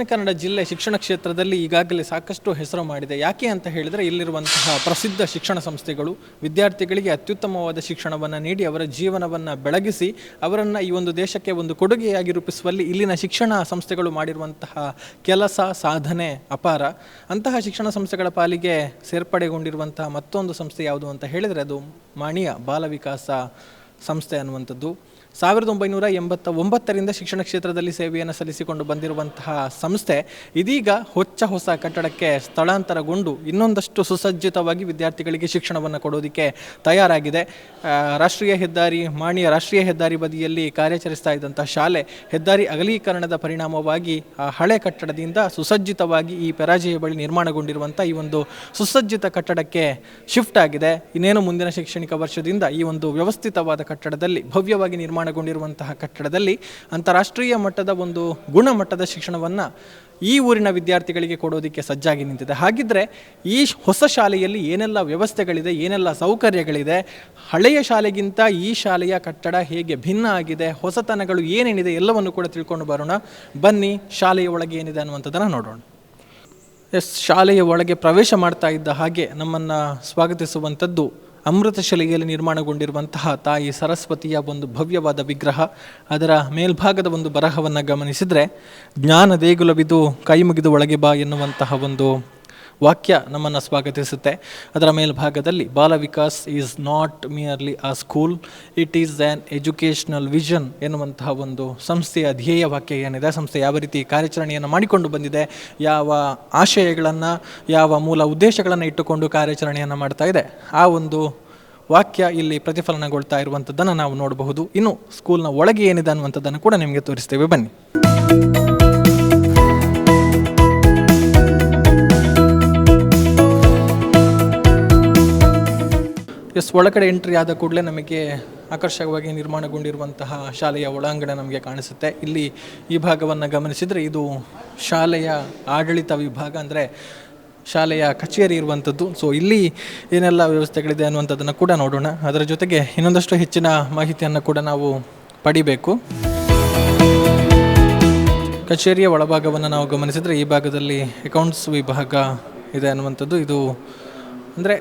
ದಕ್ಷಿಣ ಕನ್ನಡ ಜಿಲ್ಲೆ ಶಿಕ್ಷಣ ಕ್ಷೇತ್ರದಲ್ಲಿ ಈಗಾಗಲೇ ಸಾಕಷ್ಟು ಹೆಸರು ಮಾಡಿದೆ. ಯಾಕೆ ಅಂತ ಹೇಳಿದರೆ ಇಲ್ಲಿರುವಂತಹ ಪ್ರಸಿದ್ಧ ಶಿಕ್ಷಣ ಸಂಸ್ಥೆಗಳು ವಿದ್ಯಾರ್ಥಿಗಳಿಗೆ ಅತ್ಯುತ್ತಮವಾದ ಶಿಕ್ಷಣವನ್ನು ನೀಡಿ ಅವರ ಜೀವನವನ್ನು ಬೆಳಗಿಸಿ ಅವರನ್ನು ಈ ಒಂದು ದೇಶಕ್ಕೆ ಒಂದು ಕೊಡುಗೆಯಾಗಿ ರೂಪಿಸುವಲ್ಲಿ ಇಲ್ಲಿನ ಶಿಕ್ಷಣ ಸಂಸ್ಥೆಗಳು ಮಾಡಿರುವಂತಹ ಕೆಲಸ ಸಾಧನೆ ಅಪಾರ. ಅಂತಹ ಶಿಕ್ಷಣ ಸಂಸ್ಥೆಗಳ ಪಾಲಿಗೆ ಸೇರ್ಪಡೆಗೊಂಡಿರುವಂತಹ ಮತ್ತೊಂದು ಸಂಸ್ಥೆ ಯಾವುದು ಅಂತ ಹೇಳಿದರೆ ಅದು ಮಾಣಿಯ ಬಾಲವಿಕಾಸ ಸಂಸ್ಥೆ ಅನ್ನುವಂಥದ್ದು. 1989ರಿಂದ ಶಿಕ್ಷಣ ಕ್ಷೇತ್ರದಲ್ಲಿ ಸೇವೆಯನ್ನು ಸಲ್ಲಿಸಿಕೊಂಡು ಬಂದಿರುವಂತಹ ಸಂಸ್ಥೆ ಇದೀಗ ಹೊಸ ಕಟ್ಟಡಕ್ಕೆ ಸ್ಥಳಾಂತರಗೊಂಡು ಇನ್ನೊಂದಷ್ಟು ಸುಸಜ್ಜಿತವಾಗಿ ವಿದ್ಯಾರ್ಥಿಗಳಿಗೆ ಶಿಕ್ಷಣವನ್ನು ಕೊಡೋದಕ್ಕೆ ತಯಾರಾಗಿದೆ. ರಾಷ್ಟ್ರೀಯ ಹೆದ್ದಾರಿ ಮಾಣಿಯ ರಾಷ್ಟ್ರೀಯ ಹೆದ್ದಾರಿ ಬದಿಯಲ್ಲಿ ಕಾರ್ಯಾಚರಿಸ್ತಾ ಇದ್ದಂಥ ಶಾಲೆ ಹೆದ್ದಾರಿ ಅಗಲೀಕರಣದ ಪರಿಣಾಮವಾಗಿ ಆ ಹಳೆ ಕಟ್ಟಡದಿಂದ ಸುಸಜ್ಜಿತವಾಗಿ ಈ ಪೆರಾಜೆಯ ಬಳಿ ನಿರ್ಮಾಣಗೊಂಡಿರುವಂಥ ಈ ಒಂದು ಸುಸಜ್ಜಿತ ಕಟ್ಟಡಕ್ಕೆ ಶಿಫ್ಟ್ ಆಗಿದೆ. ಇನ್ನೇನು ಮುಂದಿನ ಶೈಕ್ಷಣಿಕ ವರ್ಷದಿಂದ ಈ ಒಂದು ವ್ಯವಸ್ಥಿತವಾದ ಕಟ್ಟಡದಲ್ಲಿ ಭವ್ಯವಾಗಿ ನಿರ್ಮಾಣಗೊಂಡಿರುವಂತಹ ಕಟ್ಟಡದಲ್ಲಿ ಅಂತಾರಾಷ್ಟ್ರೀಯ ಮಟ್ಟದ ಒಂದು ಗುಣಮಟ್ಟದ ಶಿಕ್ಷಣವನ್ನು ಈ ಊರಿನ ವಿದ್ಯಾರ್ಥಿಗಳಿಗೆ ಕೊಡೋದಕ್ಕೆ ಸಜ್ಜಾಗಿ ನಿಂತಿದೆ. ಹಾಗಿದ್ರೆ ಈ ಹೊಸ ಶಾಲೆಯಲ್ಲಿ ಏನೆಲ್ಲ ವ್ಯವಸ್ಥೆಗಳಿದೆ, ಏನೆಲ್ಲ ಸೌಕರ್ಯಗಳಿದೆ, ಹಳೆಯ ಶಾಲೆಗಿಂತ ಈ ಶಾಲೆಯ ಕಟ್ಟಡ ಹೇಗೆ ಭಿನ್ನ ಆಗಿದೆ, ಹೊಸತನಗಳು ಏನೇನಿದೆ ಎಲ್ಲವನ್ನು ಕೂಡ ತಿಳ್ಕೊಂಡು ಬರೋಣ. ಬನ್ನಿ, ಶಾಲೆಯ ಒಳಗೆ ಏನಿದೆ ಅನ್ನುವಂಥದ್ದನ್ನು ನೋಡೋಣ. ಶಾಲೆಯ ಒಳಗೆ ಪ್ರವೇಶ ಮಾಡ್ತಾ ಇದ್ದ ಹಾಗೆ ನಮ್ಮನ್ನು ಸ್ವಾಗತಿಸುವಂಥದ್ದು ಅಮೃತಶಿಲೆಯಲ್ಲಿ ನಿರ್ಮಾಣಗೊಂಡಿರುವಂತಹ ತಾಯಿ ಸರಸ್ವತಿಯ ಒಂದು ಭವ್ಯವಾದ ವಿಗ್ರಹ. ಅದರ ಮೇಲ್ಭಾಗದ ಒಂದು ಬರಹವನ್ನು ಗಮನಿಸಿದರೆ ಜ್ಞಾನ ದೇಗುಲವಿದು ಕೈ ಮುಗಿದು ಒಳಗೆ ಬಾ ಎನ್ನುವಂತಹ ಒಂದು ವಾಕ್ಯ ನಮ್ಮನ್ನು ಸ್ವಾಗತಿಸುತ್ತೆ. ಅದರ ಮೇಲ್ಭಾಗದಲ್ಲಿ Balavikas is not merely a school, it is an educational vision ಎನ್ನುವಂತಹ ಒಂದು ಸಂಸ್ಥೆಯ ಧ್ಯೇಯ ವಾಕ್ಯ ಏನಿದೆ, ಸಂಸ್ಥೆ ಯಾವ ರೀತಿ ಕಾರ್ಯಾಚರಣೆಯನ್ನು ಮಾಡಿಕೊಂಡು ಬಂದಿದೆ, ಯಾವ ಆಶಯಗಳನ್ನು ಯಾವ ಮೂಲ ಉದ್ದೇಶಗಳನ್ನು ಇಟ್ಟುಕೊಂಡು ಕಾರ್ಯಾಚರಣೆಯನ್ನು ಮಾಡ್ತಾ ಇದೆ, ಆ ಒಂದು ವಾಕ್ಯ ಇಲ್ಲಿ ಪ್ರತಿಫಲನಗೊಳ್ತಾ ಇರುವಂಥದ್ದನ್ನು ನಾವು ನೋಡಬಹುದು. ಇನ್ನು ಸ್ಕೂಲ್ನ ಒಳಗೆ ಏನಿದೆ ಅನ್ನುವಂಥದ್ದನ್ನು ಕೂಡ ನಿಮಗೆ ತೋರಿಸ್ತೇವೆ, ಬನ್ನಿ. ಒಳಗಡೆ ಎಂಟ್ರಿ ಆದ ಕೂಡಲೇ ನಮಗೆ ಆಕರ್ಷಕವಾಗಿ ನಿರ್ಮಾಣಗೊಂಡಿರುವಂತಹ ಶಾಲೆಯ ಒಳಾಂಗಣ ನಮಗೆ ಕಾಣಿಸುತ್ತೆ. ಇಲ್ಲಿ ಈ ಭಾಗವನ್ನು ಗಮನಿಸಿದರೆ ಇದು ಶಾಲೆಯ ಆಡಳಿತ ವಿಭಾಗ, ಅಂದರೆ ಶಾಲೆಯ ಕಚೇರಿ ಇರುವಂಥದ್ದು. ಸೊ ಇಲ್ಲಿ ಏನೆಲ್ಲ ವ್ಯವಸ್ಥೆಗಳಿದೆ ಅನ್ನುವಂಥದ್ದನ್ನು ಕೂಡ ನೋಡೋಣ. ಅದರ ಜೊತೆಗೆ ಇನ್ನೊಂದಷ್ಟು ಹೆಚ್ಚಿನ ಮಾಹಿತಿಯನ್ನು ಕೂಡ ನಾವು ಪಡಿಬೇಕು. ಕಚೇರಿಯ ಒಳಭಾಗವನ್ನು ನಾವು ಗಮನಿಸಿದರೆ ಈ ಭಾಗದಲ್ಲಿ ಅಕೌಂಟ್ಸ್ ವಿಭಾಗ ಇದೆ ಅನ್ನುವಂಥದ್ದು. ಇದು ಅಂದರೆ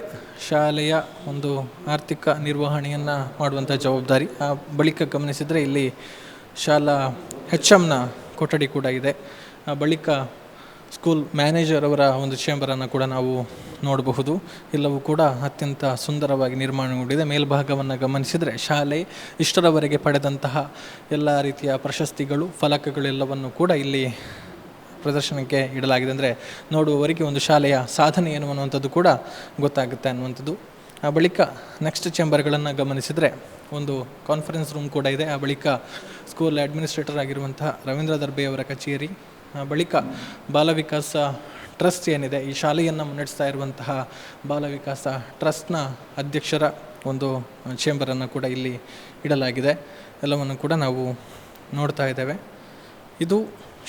ಶಾಲೆಯ ಒಂದು ಆರ್ಥಿಕ ನಿರ್ವಹಣೆಯನ್ನು ಮಾಡುವಂಥ ಜವಾಬ್ದಾರಿ. ಆ ಬಳಿಕ ಗಮನಿಸಿದರೆ ಇಲ್ಲಿ ಶಾಲಾ HMನ ಕೊಠಡಿ ಕೂಡ ಇದೆ. ಆ ಬಳಿಕ ಸ್ಕೂಲ್ ಮ್ಯಾನೇಜರ್ ಅವರ ಒಂದು ಚೇಂಬರನ್ನು ಕೂಡ ನಾವು ನೋಡಬಹುದು. ಎಲ್ಲವೂ ಕೂಡ ಅತ್ಯಂತ ಸುಂದರವಾಗಿ ನಿರ್ಮಾಣಗೊಂಡಿದೆ. ಮೇಲ್ಭಾಗವನ್ನು ಗಮನಿಸಿದರೆ ಶಾಲೆ ಇಷ್ಟರವರೆಗೆ ಪಡೆದಂತಹ ಎಲ್ಲ ರೀತಿಯ ಪ್ರಶಸ್ತಿಗಳು ಫಲಕಗಳೆಲ್ಲವನ್ನು ಕೂಡ ಇಲ್ಲಿ ಪ್ರದರ್ಶನಕ್ಕೆ ಇಡಲಾಗಿದೆ. ಅಂದರೆ ನೋಡುವವರಿಗೆ ಒಂದು ಶಾಲೆಯ ಸಾಧನೆ ಏನು ಅನ್ನುವಂಥದ್ದು ಕೂಡ ಗೊತ್ತಾಗುತ್ತೆ ಅನ್ನುವಂಥದ್ದು. ಆ ಬಳಿಕ ನೆಕ್ಸ್ಟ್ ಚೇಂಬರ್ಗಳನ್ನು ಗಮನಿಸಿದರೆ ಒಂದು ಕಾನ್ಫರೆನ್ಸ್ ರೂಮ್ ಕೂಡ ಇದೆ. ಆ ಬಳಿಕ ಸ್ಕೂಲ್ ಅಡ್ಮಿನಿಸ್ಟ್ರೇಟರ್ ಆಗಿರುವಂತಹ ರವೀಂದ್ರ ದರ್ಬೆ ಅವರ ಕಚೇರಿ. ಆ ಬಳಿಕ ಬಾಲವಿಕಾಸ ಟ್ರಸ್ಟ್ ಏನಿದೆ, ಈ ಶಾಲೆಯನ್ನು ಮುನ್ನಡೆಸ್ತಾ ಇರುವಂತಹ ಬಾಲವಿಕಾಸ ಟ್ರಸ್ಟ್ನ ಅಧ್ಯಕ್ಷರ ಒಂದು ಚೇಂಬರನ್ನು ಕೂಡ ಇಲ್ಲಿ ಇಡಲಾಗಿದೆ. ಎಲ್ಲವನ್ನು ಕೂಡ ನಾವು ನೋಡ್ತಾ ಇದ್ದೇವೆ. ಇದು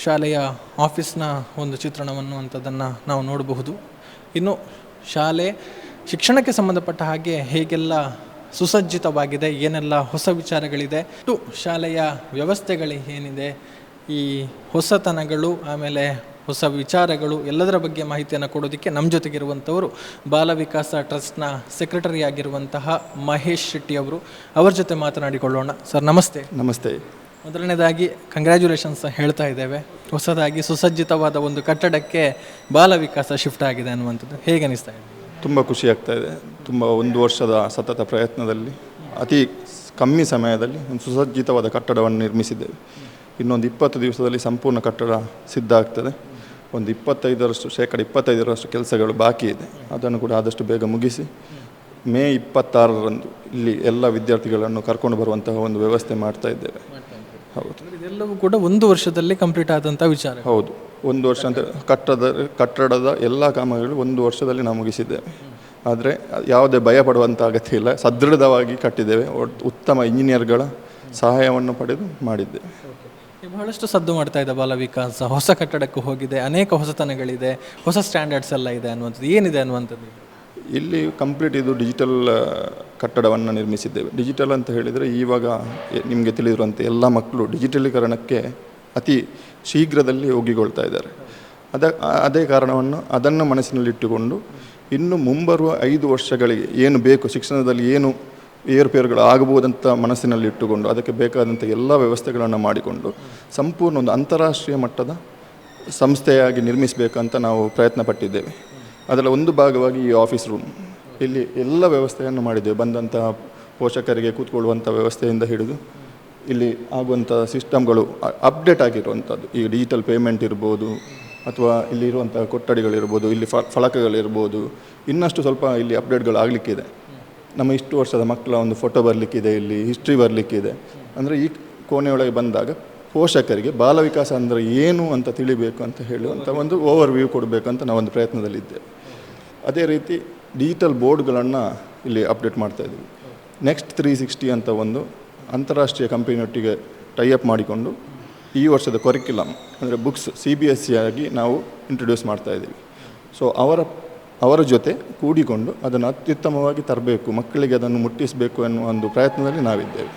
ಶಾಲೆಯ ಆಫೀಸ್ನ ಒಂದು ಚಿತ್ರಣವನ್ನು ಅಂಥದ್ದನ್ನು ನಾವು ನೋಡಬಹುದು. ಇನ್ನು ಶಾಲೆ ಶಿಕ್ಷಣಕ್ಕೆ ಸಂಬಂಧಪಟ್ಟ ಹಾಗೆ ಹೇಗೆಲ್ಲ ಸುಸಜ್ಜಿತವಾಗಿದೆ, ಏನೆಲ್ಲ ಹೊಸ ವಿಚಾರಗಳಿದೆ, ಇಟ್ಟು ಶಾಲೆಯ ವ್ಯವಸ್ಥೆಗಳು ಏನಿದೆ, ಈ ಹೊಸತನಗಳು ಆಮೇಲೆ ಹೊಸ ವಿಚಾರಗಳು ಎಲ್ಲದರ ಬಗ್ಗೆ ಮಾಹಿತಿಯನ್ನು ಕೊಡೋದಕ್ಕೆ ನಮ್ಮ ಜೊತೆಗಿರುವಂಥವರು ಬಾಲವಿಕಾಸ ಟ್ರಸ್ಟ್ನ ಸೆಕ್ರೆಟರಿ ಆಗಿರುವಂತಹ ಮಹೇಶ್ ಶೆಟ್ಟಿ ಅವರು. ಅವರ ಜೊತೆ ಮಾತನಾಡಿಕೊಳ್ಳೋಣ. ಸರ್ ನಮಸ್ತೆ. ನಮಸ್ತೆ. ಮೊದಲನೇದಾಗಿ ಕಂಗ್ರ್ಯಾಚುಲೇಷನ್ಸ್ ಹೇಳ್ತಾ ಇದ್ದೇವೆ. ಹೊಸದಾಗಿ ಸುಸಜ್ಜಿತವಾದ ಒಂದು ಕಟ್ಟಡಕ್ಕೆ ಬಾಲವಿಕಾಸ ಶಿಫ್ಟ್ ಆಗಿದೆ ಅನ್ನುವಂಥದ್ದು ಹೇಗೆ ಅನಿಸ್ತಾ ಇದೆ? ತುಂಬ ಖುಷಿ ಆಗ್ತಾ ಇದೆ. ತುಂಬ 1 ವರ್ಷದ ಸತತ ಪ್ರಯತ್ನದಲ್ಲಿ ಅತಿ ಕಮ್ಮಿ ಸಮಯದಲ್ಲಿ ಒಂದು ಸುಸಜ್ಜಿತವಾದ ಕಟ್ಟಡವನ್ನು ನಿರ್ಮಿಸಿದ್ದೇವೆ. ಇನ್ನೊಂದು 20 ದಿವಸದಲ್ಲಿ ಸಂಪೂರ್ಣ ಕಟ್ಟಡ ಸಿದ್ಧ ಆಗ್ತದೆ. ಒಂದು 25% ಕೆಲಸಗಳು ಬಾಕಿ ಇದೆ. ಅದನ್ನು ಕೂಡ ಆದಷ್ಟು ಬೇಗ ಮುಗಿಸಿ ಮೇ 26ರಂದು ಇಲ್ಲಿ ಎಲ್ಲ ವಿದ್ಯಾರ್ಥಿಗಳನ್ನು ಕರ್ಕೊಂಡು ಬರುವಂತಹ ಒಂದು ವ್ಯವಸ್ಥೆ ಮಾಡ್ತಾ ಇದ್ದೇವೆ. ಹೌದು, ಇದೆಲ್ಲವೂ ಕೂಡ 1 ವರ್ಷದಲ್ಲಿ ಕಂಪ್ಲೀಟ್ ಆದಂಥ ವಿಚಾರ. ಹೌದು, 1 ವರ್ಷ ಅಂತ ಕಟ್ಟಡದ ಎಲ್ಲ ಕಾಮಗಾರಿಗಳು 1 ವರ್ಷದಲ್ಲಿ ನಾವು ಮುಗಿಸಿದ್ದೇವೆ. ಆದರೆ ಯಾವುದೇ ಭಯ ಪಡುವಂಥ ಅಗತ್ಯ ಇಲ್ಲ. ಸದೃಢವಾಗಿ ಕಟ್ಟಿದ್ದೇವೆ. ಉತ್ತಮ ಇಂಜಿನಿಯರ್ಗಳ ಸಹಾಯವನ್ನು ಪಡೆದು ಮಾಡಿದ್ದೇವೆ. ಬಹಳಷ್ಟು ಸದ್ದು ಮಾಡ್ತಾ ಇದೆ ಬಾಲವಿಕಾಸ. ಹೊಸ ಕಟ್ಟಡಕ್ಕೂ ಹೋಗಿದೆ, ಅನೇಕ ಹೊಸತನಗಳಿದೆ, ಹೊಸ ಸ್ಟ್ಯಾಂಡರ್ಡ್ಸ್ ಎಲ್ಲ ಇದೆ ಅನ್ನುವಂಥದ್ದು ಏನಿದೆ ಅನ್ನುವಂಥದ್ದು? ಇಲ್ಲಿ ಕಂಪ್ಲೀಟ್ ಇದು ಡಿಜಿಟಲ್ ಕಟ್ಟಡವನ್ನು ನಿರ್ಮಿಸಿದ್ದೇವೆ. ಡಿಜಿಟಲ್ ಅಂತ ಹೇಳಿದರೆ ಇವಾಗ ನಿಮಗೆ ತಿಳಿದಿರುವಂತೆ ಎಲ್ಲ ಮಕ್ಕಳು ಡಿಜಿಟಲೀಕರಣಕ್ಕೆ ಅತಿ ಶೀಘ್ರದಲ್ಲಿ ಒಗ್ಗಿಕೊಳ್ತಾ ಇದ್ದಾರೆ. ಅದೇ ಕಾರಣವನ್ನು ಅದನ್ನು ಮನಸ್ಸಿನಲ್ಲಿಟ್ಟುಕೊಂಡು ಇನ್ನು ಮುಂಬರುವ 5 ವರ್ಷಗಳಿಗೆ ಏನು ಬೇಕು, ಶಿಕ್ಷಣದಲ್ಲಿ ಏನು ಏರುಪೇರುಗಳು ಆಗಬಹುದಂತ ಮನಸ್ಸಿನಲ್ಲಿಟ್ಟುಕೊಂಡು ಅದಕ್ಕೆ ಬೇಕಾದಂಥ ಎಲ್ಲ ವ್ಯವಸ್ಥೆಗಳನ್ನು ಮಾಡಿಕೊಂಡು ಸಂಪೂರ್ಣ ಒಂದು ಅಂತಾರಾಷ್ಟ್ರೀಯ ಮಟ್ಟದ ಸಂಸ್ಥೆಯಾಗಿ ನಿರ್ಮಿಸಬೇಕಂತ ನಾವು ಪ್ರಯತ್ನ ಪಟ್ಟಿದ್ದೇವೆ. ಅದರ ಒಂದು ಭಾಗವಾಗಿ ಈ ಆಫೀಸ್ ರೂಮ್, ಇಲ್ಲಿ ಎಲ್ಲ ವ್ಯವಸ್ಥೆಯನ್ನು ಮಾಡಿದ್ದೇವೆ. ಬಂದಂತಹ ಪೋಷಕರಿಗೆ ಕೂತ್ಕೊಳ್ಳುವಂಥ ವ್ಯವಸ್ಥೆಯಿಂದ ಹಿಡಿದು ಇಲ್ಲಿ ಆಗುವಂಥ ಸಿಸ್ಟಮ್ಗಳು ಅಪ್ಡೇಟ್ ಆಗಿರುವಂಥದ್ದು, ಈ ಡಿಜಿಟಲ್ ಪೇಮೆಂಟ್ ಇರ್ಬೋದು ಅಥವಾ ಇಲ್ಲಿ ಇರುವಂಥ ಕೊಠಡಿಗಳಿರ್ಬೋದು, ಇಲ್ಲಿ ಫಲಕಗಳಿರ್ಬೋದು, ಇನ್ನಷ್ಟು ಸ್ವಲ್ಪ ಇಲ್ಲಿ ಅಪ್ಡೇಟ್ಗಳು ಆಗಲಿಕ್ಕಿದೆ. ನಮ್ಮ ಇಷ್ಟು ವರ್ಷದ ಮಕ್ಕಳ ಒಂದು ಫೋಟೋ ಬರಲಿಕ್ಕಿದೆ, ಇಲ್ಲಿ ಹಿಸ್ಟ್ರಿ ಬರಲಿಕ್ಕಿದೆ. ಅಂದರೆ ಈ ಕೋಣೆಯೊಳಗೆ ಬಂದಾಗ ಪೋಷಕರಿಗೆ ಬಾಲವಿಕಾಸ ಅಂದರೆ ಏನು ಅಂತ ತಿಳಿಬೇಕು ಅಂತ ಹೇಳುವಂಥ ಒಂದು ಓವರ್ ವ್ಯೂ ಕೊಡಬೇಕಂತ ನಾವೊಂದು ಪ್ರಯತ್ನದಲ್ಲಿದ್ದೇವೆ. ಅದೇ ರೀತಿ ಡಿಜಿಟಲ್ ಬೋರ್ಡ್ಗಳನ್ನು ಇಲ್ಲಿ ಅಪ್ಡೇಟ್ ಮಾಡ್ತಾಯಿದ್ದೀವಿ. ನೆಕ್ಸ್ಟ್ 360 ಅಂತ ಒಂದು ಅಂತಾರಾಷ್ಟ್ರೀಯ ಕಂಪನಿಯೊಟ್ಟಿಗೆ ಟೈಅಪ್ ಮಾಡಿಕೊಂಡು ಈ ವರ್ಷದ ಕರಿಕ್ಯುಲಮ್ ಅಂದರೆ ಬುಕ್ಸ್ CBSE ಆಗಿ ನಾವು ಇಂಟ್ರೊಡ್ಯೂಸ್ ಮಾಡ್ತಾಯಿದ್ದೀವಿ. ಸೊ ಅವರ ಜೊತೆ ಕೂಡಿಕೊಂಡು ಅದನ್ನು ಅತ್ಯುತ್ತಮವಾಗಿ ತರಬೇಕು, ಮಕ್ಕಳಿಗೆ ಅದನ್ನು ಮುಟ್ಟಿಸಬೇಕು ಎನ್ನುವ ಒಂದು ಪ್ರಯತ್ನದಲ್ಲಿ ನಾವಿದ್ದೇವೆ.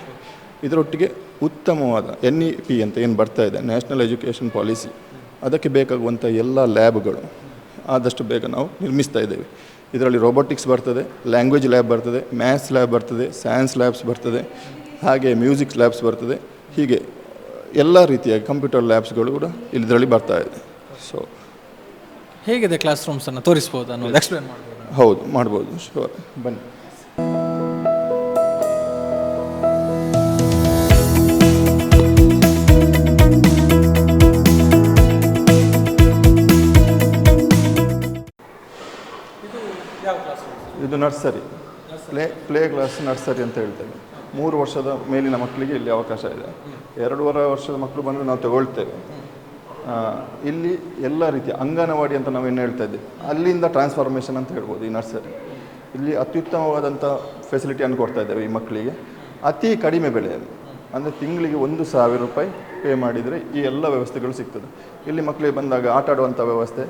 ಇದರೊಟ್ಟಿಗೆ ಉತ್ತಮವಾದ NEP ಅಂತ ಏನು ಬರ್ತಾ ಇದೆ, ನ್ಯಾಷನಲ್ ಎಜುಕೇಷನ್ ಪಾಲಿಸಿ, ಅದಕ್ಕೆ ಬೇಕಾಗುವಂಥ ಎಲ್ಲ ಲ್ಯಾಬ್ಗಳು ಆದಷ್ಟು ಬೇಗ ನಾವು ನಿರ್ಮಿಸ್ತಾ ಇದ್ದೇವೆ. ಇದರಲ್ಲಿ ರೋಬೋಟಿಕ್ಸ್ ಬರ್ತದೆ, ಲ್ಯಾಂಗ್ವೇಜ್ ಲ್ಯಾಬ್ ಬರ್ತದೆ, ಮ್ಯಾಥ್ಸ್ ಲ್ಯಾಬ್ ಬರ್ತದೆ, ಸೈನ್ಸ್ ಲ್ಯಾಬ್ಸ್ ಬರ್ತದೆ, ಹಾಗೆ ಮ್ಯೂಸಿಕ್ಸ್ ಲ್ಯಾಬ್ಸ್ ಬರ್ತದೆ. ಹೀಗೆ ಎಲ್ಲ ರೀತಿಯ ಕಂಪ್ಯೂಟರ್ ಲ್ಯಾಬ್ಸ್ಗಳು ಕೂಡ ಇದರಲ್ಲಿ ಬರ್ತಾ ಇದೆ. ಸೊ ಹೇಗಿದೆ ಕ್ಲಾಸ್ ರೂಮ್ಸನ್ನು ತೋರಿಸ್ಬೋದು ಅನ್ನೋದು ಎಕ್ಸ್ಪ್ಲೇನ್ ಮಾಡ್ಬೋದು? ಹೌದು, ಮಾಡ್ಬೋದು. ಶೋರ್, ಬನ್ನಿ. ಇದು ನರ್ಸರಿ, ಪ್ಲೇ ಕ್ಲಾಸ್ ನರ್ಸರಿ ಅಂತ ಹೇಳ್ತೇವೆ. 3 ವರ್ಷದ ಮೇಲಿನ ಮಕ್ಕಳಿಗೆ ಇಲ್ಲಿ ಅವಕಾಶ ಇದೆ. 2.5 ವರ್ಷದ ಮಕ್ಕಳು ಬಂದರೆ ನಾವು ತಗೊಳ್ತೇವೆ. ಇಲ್ಲಿ ಎಲ್ಲ ರೀತಿಯ ಅಂಗನವಾಡಿ ಅಂತ ನಾವೇನು ಹೇಳ್ತಾ ಇದ್ದೀವಿ, ಅಲ್ಲಿಂದ ಟ್ರಾನ್ಸ್ಫಾರ್ಮೇಷನ್ ಅಂತ ಹೇಳ್ಬೋದು ಈ ನರ್ಸರಿ. ಇಲ್ಲಿ ಅತ್ಯುತ್ತಮವಾದಂಥ ಫೆಸಿಲಿಟಿಯನ್ನು ಕೊಡ್ತಾ ಇದ್ದೇವೆ ಈ ಮಕ್ಕಳಿಗೆ ಅತಿ ಕಡಿಮೆ ಬೆಲೆಯಲ್ಲಿ. ಅಂದರೆ ತಿಂಗಳಿಗೆ 1,000 ರೂಪಾಯಿ ಪೇ ಮಾಡಿದರೆ ಈ ಎಲ್ಲ ವ್ಯವಸ್ಥೆಗಳು ಸಿಗ್ತದೆ. ಇಲ್ಲಿ ಮಕ್ಕಳಿಗೆ ಬಂದಾಗ ಆಟ ಆಡುವಂಥ ವ್ಯವಸ್ಥೆ,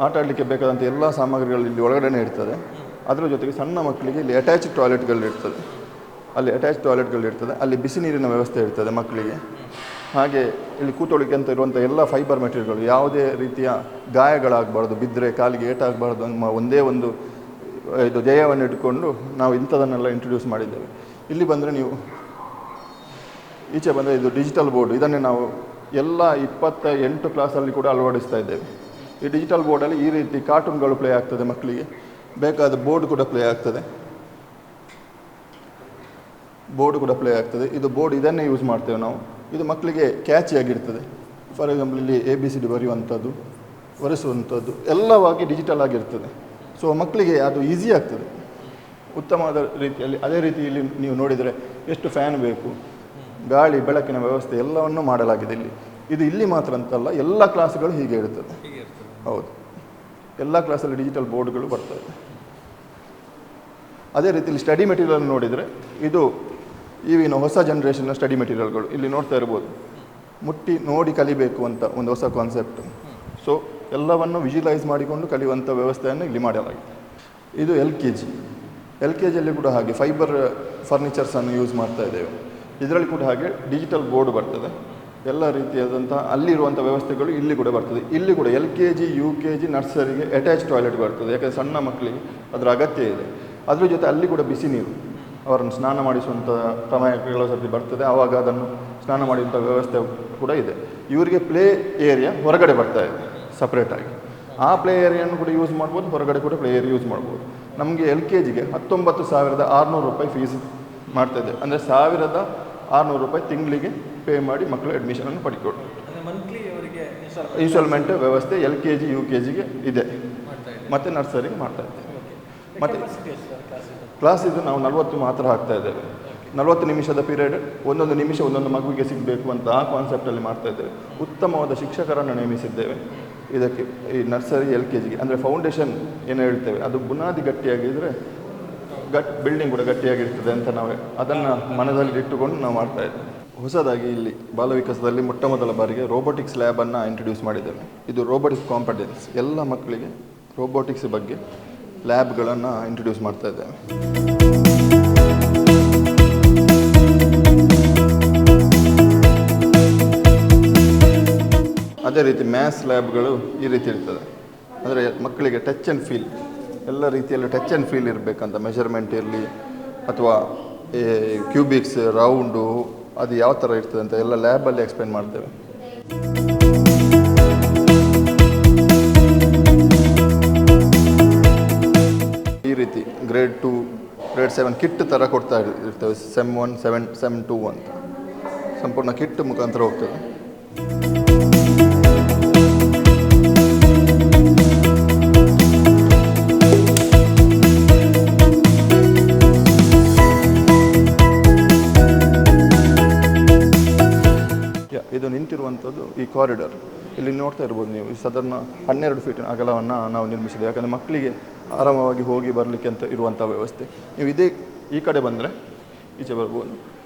ಆಟ ಆಡಲಿಕ್ಕೆ ಬೇಕಾದಂಥ ಎಲ್ಲ ಸಾಮಗ್ರಿಗಳು ಇಲ್ಲಿ ಒಳಗಡೆ ಇರ್ತದೆ. ಅದರ ಜೊತೆಗೆ ಸಣ್ಣ ಮಕ್ಕಳಿಗೆ ಇಲ್ಲಿ ಅಟ್ಯಾಚ್ ಟಾಯ್ಲೆಟ್ಗಳಿರ್ತದೆ, ಅಲ್ಲಿ ಬಿಸಿ ನೀರಿನ ವ್ಯವಸ್ಥೆ ಇರ್ತದೆ ಮಕ್ಕಳಿಗೆ. ಹಾಗೆ ಇಲ್ಲಿ ಕೂತೊಳಿಕೆ ಅಂತ ಇರುವಂಥ ಎಲ್ಲ ಫೈಬರ್ ಮೆಟೀರಿಯಲ್ಗಳು, ಯಾವುದೇ ರೀತಿಯ ಗಾಯಗಳಾಗಬಾರ್ದು, ಬಿದ್ದರೆ ಕಾಲಿಗೆ ಏಟಾಗಬಾರ್ದು ಅನ್ನೋ ಒಂದೇ ಒಂದು ಇದು ಧ್ಯೇಯವನ್ನು ಇಟ್ಕೊಂಡು ನಾವು ಇಂಥದನ್ನೆಲ್ಲ ಇಂಟ್ರೊಡ್ಯೂಸ್ ಮಾಡಿದ್ದೇವೆ. ಇಲ್ಲಿ ಬಂದರೆ ನೀವು ಈಚೆ ಬಂದರೆ ಇದು ಡಿಜಿಟಲ್ ಬೋರ್ಡ್, ಇದನ್ನೇ ನಾವು ಎಲ್ಲ 28 ಕ್ಲಾಸಲ್ಲಿ ಕೂಡ ಅಳವಡಿಸ್ತಾ ಇದ್ದೇವೆ. ಈ ಡಿಜಿಟಲ್ ಬೋರ್ಡಲ್ಲಿ ಈ ರೀತಿ ಕಾರ್ಟೂನ್ಗಳು ಪ್ಲೇ ಆಗ್ತದೆ, ಮಕ್ಕಳಿಗೆ ಬೇಕಾದ ಬೋರ್ಡ್ ಕೂಡ ಪ್ಲೇ ಆಗ್ತದೆ. ಇದು ಬೋರ್ಡ್ ಇದನ್ನೇ ಯೂಸ್ ಮಾಡ್ತೇವೆ ನಾವು. ಇದು ಮಕ್ಕಳಿಗೆ ಕ್ಯಾಚಿಯಾಗಿರ್ತದೆ. ಫಾರ್ ಎಕ್ಸಾಂಪಲ್ ಇಲ್ಲಿ ABCD ಬರೆಯುವಂಥದ್ದು, ಒರೆಸುವಂಥದ್ದು ಎಲ್ಲವಾಗಿ ಡಿಜಿಟಲ್ ಆಗಿರ್ತದೆ. ಸೊ ಮಕ್ಕಳಿಗೆ ಅದು ಈಸಿ ಆಗ್ತದೆ ಉತ್ತಮವಾದ ರೀತಿಯಲ್ಲಿ. ಅದೇ ರೀತಿ ಇಲ್ಲಿ ನೀವು ನೋಡಿದರೆ ಎಷ್ಟು ಫ್ಯಾನ್ ಬೇಕು, ಗಾಳಿ ಬೆಳಕಿನ ವ್ಯವಸ್ಥೆ ಎಲ್ಲವನ್ನೂ ಮಾಡಲಾಗಿದೆ ಇಲ್ಲಿ. ಇದು ಇಲ್ಲಿ ಮಾತ್ರ ಅಂತಲ್ಲ, ಎಲ್ಲ ಕ್ಲಾಸ್ಗಳು ಹೀಗೆ ಇರ್ತದೆ. ಹೌದು, ಎಲ್ಲ ಕ್ಲಾಸಲ್ಲಿ ಡಿಜಿಟಲ್ ಬೋರ್ಡ್ಗಳು ಬರ್ತವೆ. ಅದೇ ರೀತಿಯಲ್ಲಿ ಸ್ಟಡಿ ಮೆಟೀರಿಯಲ್ ನೋಡಿದರೆ ಇದು ಈಗಿನ ಹೊಸ ಜನ್ರೇಷನ್ನ ಸ್ಟಡಿ ಮೆಟೀರಿಯಲ್ಗಳು ಇಲ್ಲಿ ನೋಡ್ತಾ ಇರ್ಬೋದು. ಮುಟ್ಟಿ ನೋಡಿ ಕಲಿಬೇಕು ಅಂತ ಒಂದು ಹೊಸ ಕಾನ್ಸೆಪ್ಟ್. ಸೊ ಎಲ್ಲವನ್ನು ವಿಜುವಲೈಸ್ ಮಾಡಿಕೊಂಡು ಕಲಿಯುವಂಥ ವ್ಯವಸ್ಥೆಯನ್ನು ಇಲ್ಲಿ ಮಾಡಲಾಗಿದೆ. ಇದು LKGಯಲ್ಲಿ ಕೂಡ ಹಾಗೆ ಫೈಬರ್ ಫರ್ನಿಚರ್ಸನ್ನು ಯೂಸ್ ಮಾಡ್ತಾ ಇದ್ದೇವೆ. ಇದರಲ್ಲಿ ಕೂಡ ಹಾಗೆ ಡಿಜಿಟಲ್ ಬೋರ್ಡ್ ಬರ್ತದೆ. ಎಲ್ಲ ರೀತಿಯಾದಂಥ ಅಲ್ಲಿರುವಂಥ ವ್ಯವಸ್ಥೆಗಳು ಇಲ್ಲಿ ಕೂಡ ಬರ್ತದೆ. ಇಲ್ಲಿ ಕೂಡ LKG, UKG, ನರ್ಸರಿಗೆ ಅಟ್ಯಾಚ್ ಟಾಯ್ಲೆಟ್ ಬರ್ತದೆ. ಯಾಕಂದರೆ ಸಣ್ಣ ಮಕ್ಕಳಿಗೆ ಅದರ ಅಗತ್ಯ ಇದೆ. ಅದ್ರ ಜೊತೆ ಅಲ್ಲಿ ಕೂಡ ಬಿಸಿ ನೀರು, ಅವರನ್ನು ಸ್ನಾನ ಮಾಡಿಸುವಂಥ ಸಮಯ ಕೆಲವು ಸರ್ತಿ ಬರ್ತದೆ, ಆವಾಗ ಅದನ್ನು ಸ್ನಾನ ಮಾಡುವಂಥ ವ್ಯವಸ್ಥೆ ಕೂಡ ಇದೆ. ಇವರಿಗೆ ಪ್ಲೇ ಏರಿಯಾ ಹೊರಗಡೆ ಬರ್ತಾ ಇದೆ ಸಪ್ರೇಟಾಗಿ. ಆ ಪ್ಲೇ ಏರಿಯನ್ನು ಕೂಡ ಯೂಸ್ ಮಾಡ್ಬೋದು, ಹೊರಗಡೆ ಕೂಡ ಪ್ಲೇ ಏರಿಯಾ ಯೂಸ್ ಮಾಡ್ಬೋದು. ನಮಗೆ LKGಗೆ 19,600 ರೂಪಾಯಿ ಫೀಸ್ ಮಾಡ್ತಾಯಿದ್ದೇವೆ. ಅಂದರೆ 1,600 ರೂಪಾಯಿ ತಿಂಗಳಿಗೆ ಪೇ ಮಾಡಿ ಮಕ್ಕಳು ಅಡ್ಮಿಷನನ್ನು ಪಡಿಕೊಡು. ಇನ್ಸ್ಟಾಲ್ಮೆಂಟ್ ವ್ಯವಸ್ಥೆ LKG, UKGಗೆ ಇದೆ, ಮತ್ತು ನರ್ಸರಿಗೆ ಮಾಡ್ತಾ ಇದ್ದೇವೆ. ಮತ್ತು ಕ್ಲಾಸ್ ಇದು ನಾವು 40 ಮಾತ್ರ ಹಾಕ್ತಾ ಇದ್ದೇವೆ. 40 ನಿಮಿಷದ ಪೀರಿಯಡ್, ಒಂದೊಂದು ನಿಮಿಷ ಒಂದೊಂದು ಮಗುವಿಗೆ ಸಿಗಬೇಕು ಅಂತ ಆ ಕಾನ್ಸೆಪ್ಟಲ್ಲಿ ಮಾಡ್ತಾ ಇದ್ದೇವೆ. ಉತ್ತಮವಾದ ಶಿಕ್ಷಕರನ್ನು ನೇಮಿಸಿದ್ದೇವೆ ಇದಕ್ಕೆ. ಈ ನರ್ಸರಿ LKGಗೆ ಅಂದರೆ ಫೌಂಡೇಶನ್ ಏನು ಹೇಳ್ತೇವೆ, ಅದು ಬುನಾದಿ ಗಟ್ಟಿಯಾಗಿದ್ದರೆ ಬಿಲ್ಡಿಂಗ್ ಕೂಡ ಗಟ್ಟಿಯಾಗಿರ್ತದೆ ಅಂತ ನಾವು ಅದನ್ನು ಮನದಲ್ಲಿ ಇಟ್ಟುಕೊಂಡು ನಾವು ಮಾಡ್ತಾ ಇದ್ದೇವೆ. ಹೊಸದಾಗಿ ಇಲ್ಲಿ ಬಾಲವಿಕಾಸದಲ್ಲಿ ಮೊಟ್ಟ ಮೊದಲ ಬಾರಿಗೆ ರೋಬೋಟಿಕ್ಸ್ ಲ್ಯಾಬನ್ನು ಇಂಟ್ರೊಡ್ಯೂಸ್ ಮಾಡಿದ್ದೇವೆ. ಇದು ರೋಬೋಟಿಕ್ಸ್ ಕಾಂಪಿಟೆನ್ಸ್, ಎಲ್ಲ ಮಕ್ಕಳಿಗೆ ರೋಬೋಟಿಕ್ಸ್ ಬಗ್ಗೆ ಲ್ಯಾಬ್ಗಳನ್ನು ಇಂಟ್ರೊಡ್ಯೂಸ್ ಮಾಡ್ತಾ ಇದ್ದೇವೆ. ಅದೇ ರೀತಿ ಮ್ಯಾಥ್ಸ್ ಲ್ಯಾಬ್ಗಳು ಈ ರೀತಿ ಇರ್ತದೆ. ಅಂದರೆ ಮಕ್ಕಳಿಗೆ ಟಚ್ ಆ್ಯಂಡ್ ಫೀಲ್, ಎಲ್ಲ ರೀತಿಯಲ್ಲಿ ಟಚ್ ಆ್ಯಂಡ್ ಫೀಲ್ ಇರಬೇಕಂತ, ಮೆಷರ್ಮೆಂಟ್ ಇರಲಿ ಅಥವಾ ಕ್ಯೂಬಿಕ್ಸ್, ರೌಂಡು, ಅದು ಯಾವ ಥರ ಇರ್ತದೆ ಅಂತ ಎಲ್ಲ ಲ್ಯಾಬಲ್ಲಿ ಎಕ್ಸ್ಪ್ಲೇನ್ ಮಾಡ್ತೇವೆ. ಈ ರೀತಿ ಗ್ರೇಡ್ 2, ಗ್ರೇಡ್ 7 ಕಿಟ್ ಥರ ಕೊಡ್ತಾ ಇರ್ತೇವೆ. ಸೆಮ್ 1, ಸೆಮ್ 2 ಅಂತ ಸಂಪೂರ್ಣ ಕಿಟ್ ಮುಖಾಂತರ ಹೋಗ್ತದೆ. ಇದು ನಿಂತಿರುವಂಥದ್ದು ಈ ಕಾರಿಡಾರ್. ಇಲ್ಲಿ ನೋಡ್ತಾ ಇರ್ಬೋದು ನೀವು, ಈ ಸಾಧಾರಣ 12 ಫೀಟಿನ ಅಗಲವನ್ನು ನಾವು ನಿರ್ಮಿಸಿದ್ದೇವೆ. ಯಾಕಂದರೆ ಮಕ್ಕಳಿಗೆ ಆರಾಮವಾಗಿ ಹೋಗಿ ಬರಲಿಕ್ಕೆ ಅಂತ ಇರುವಂಥ ವ್ಯವಸ್ಥೆ. ನೀವು ಈ ಕಡೆ ಬಂದರೆ ಈಚೆ ಬರ್ಬೋದು.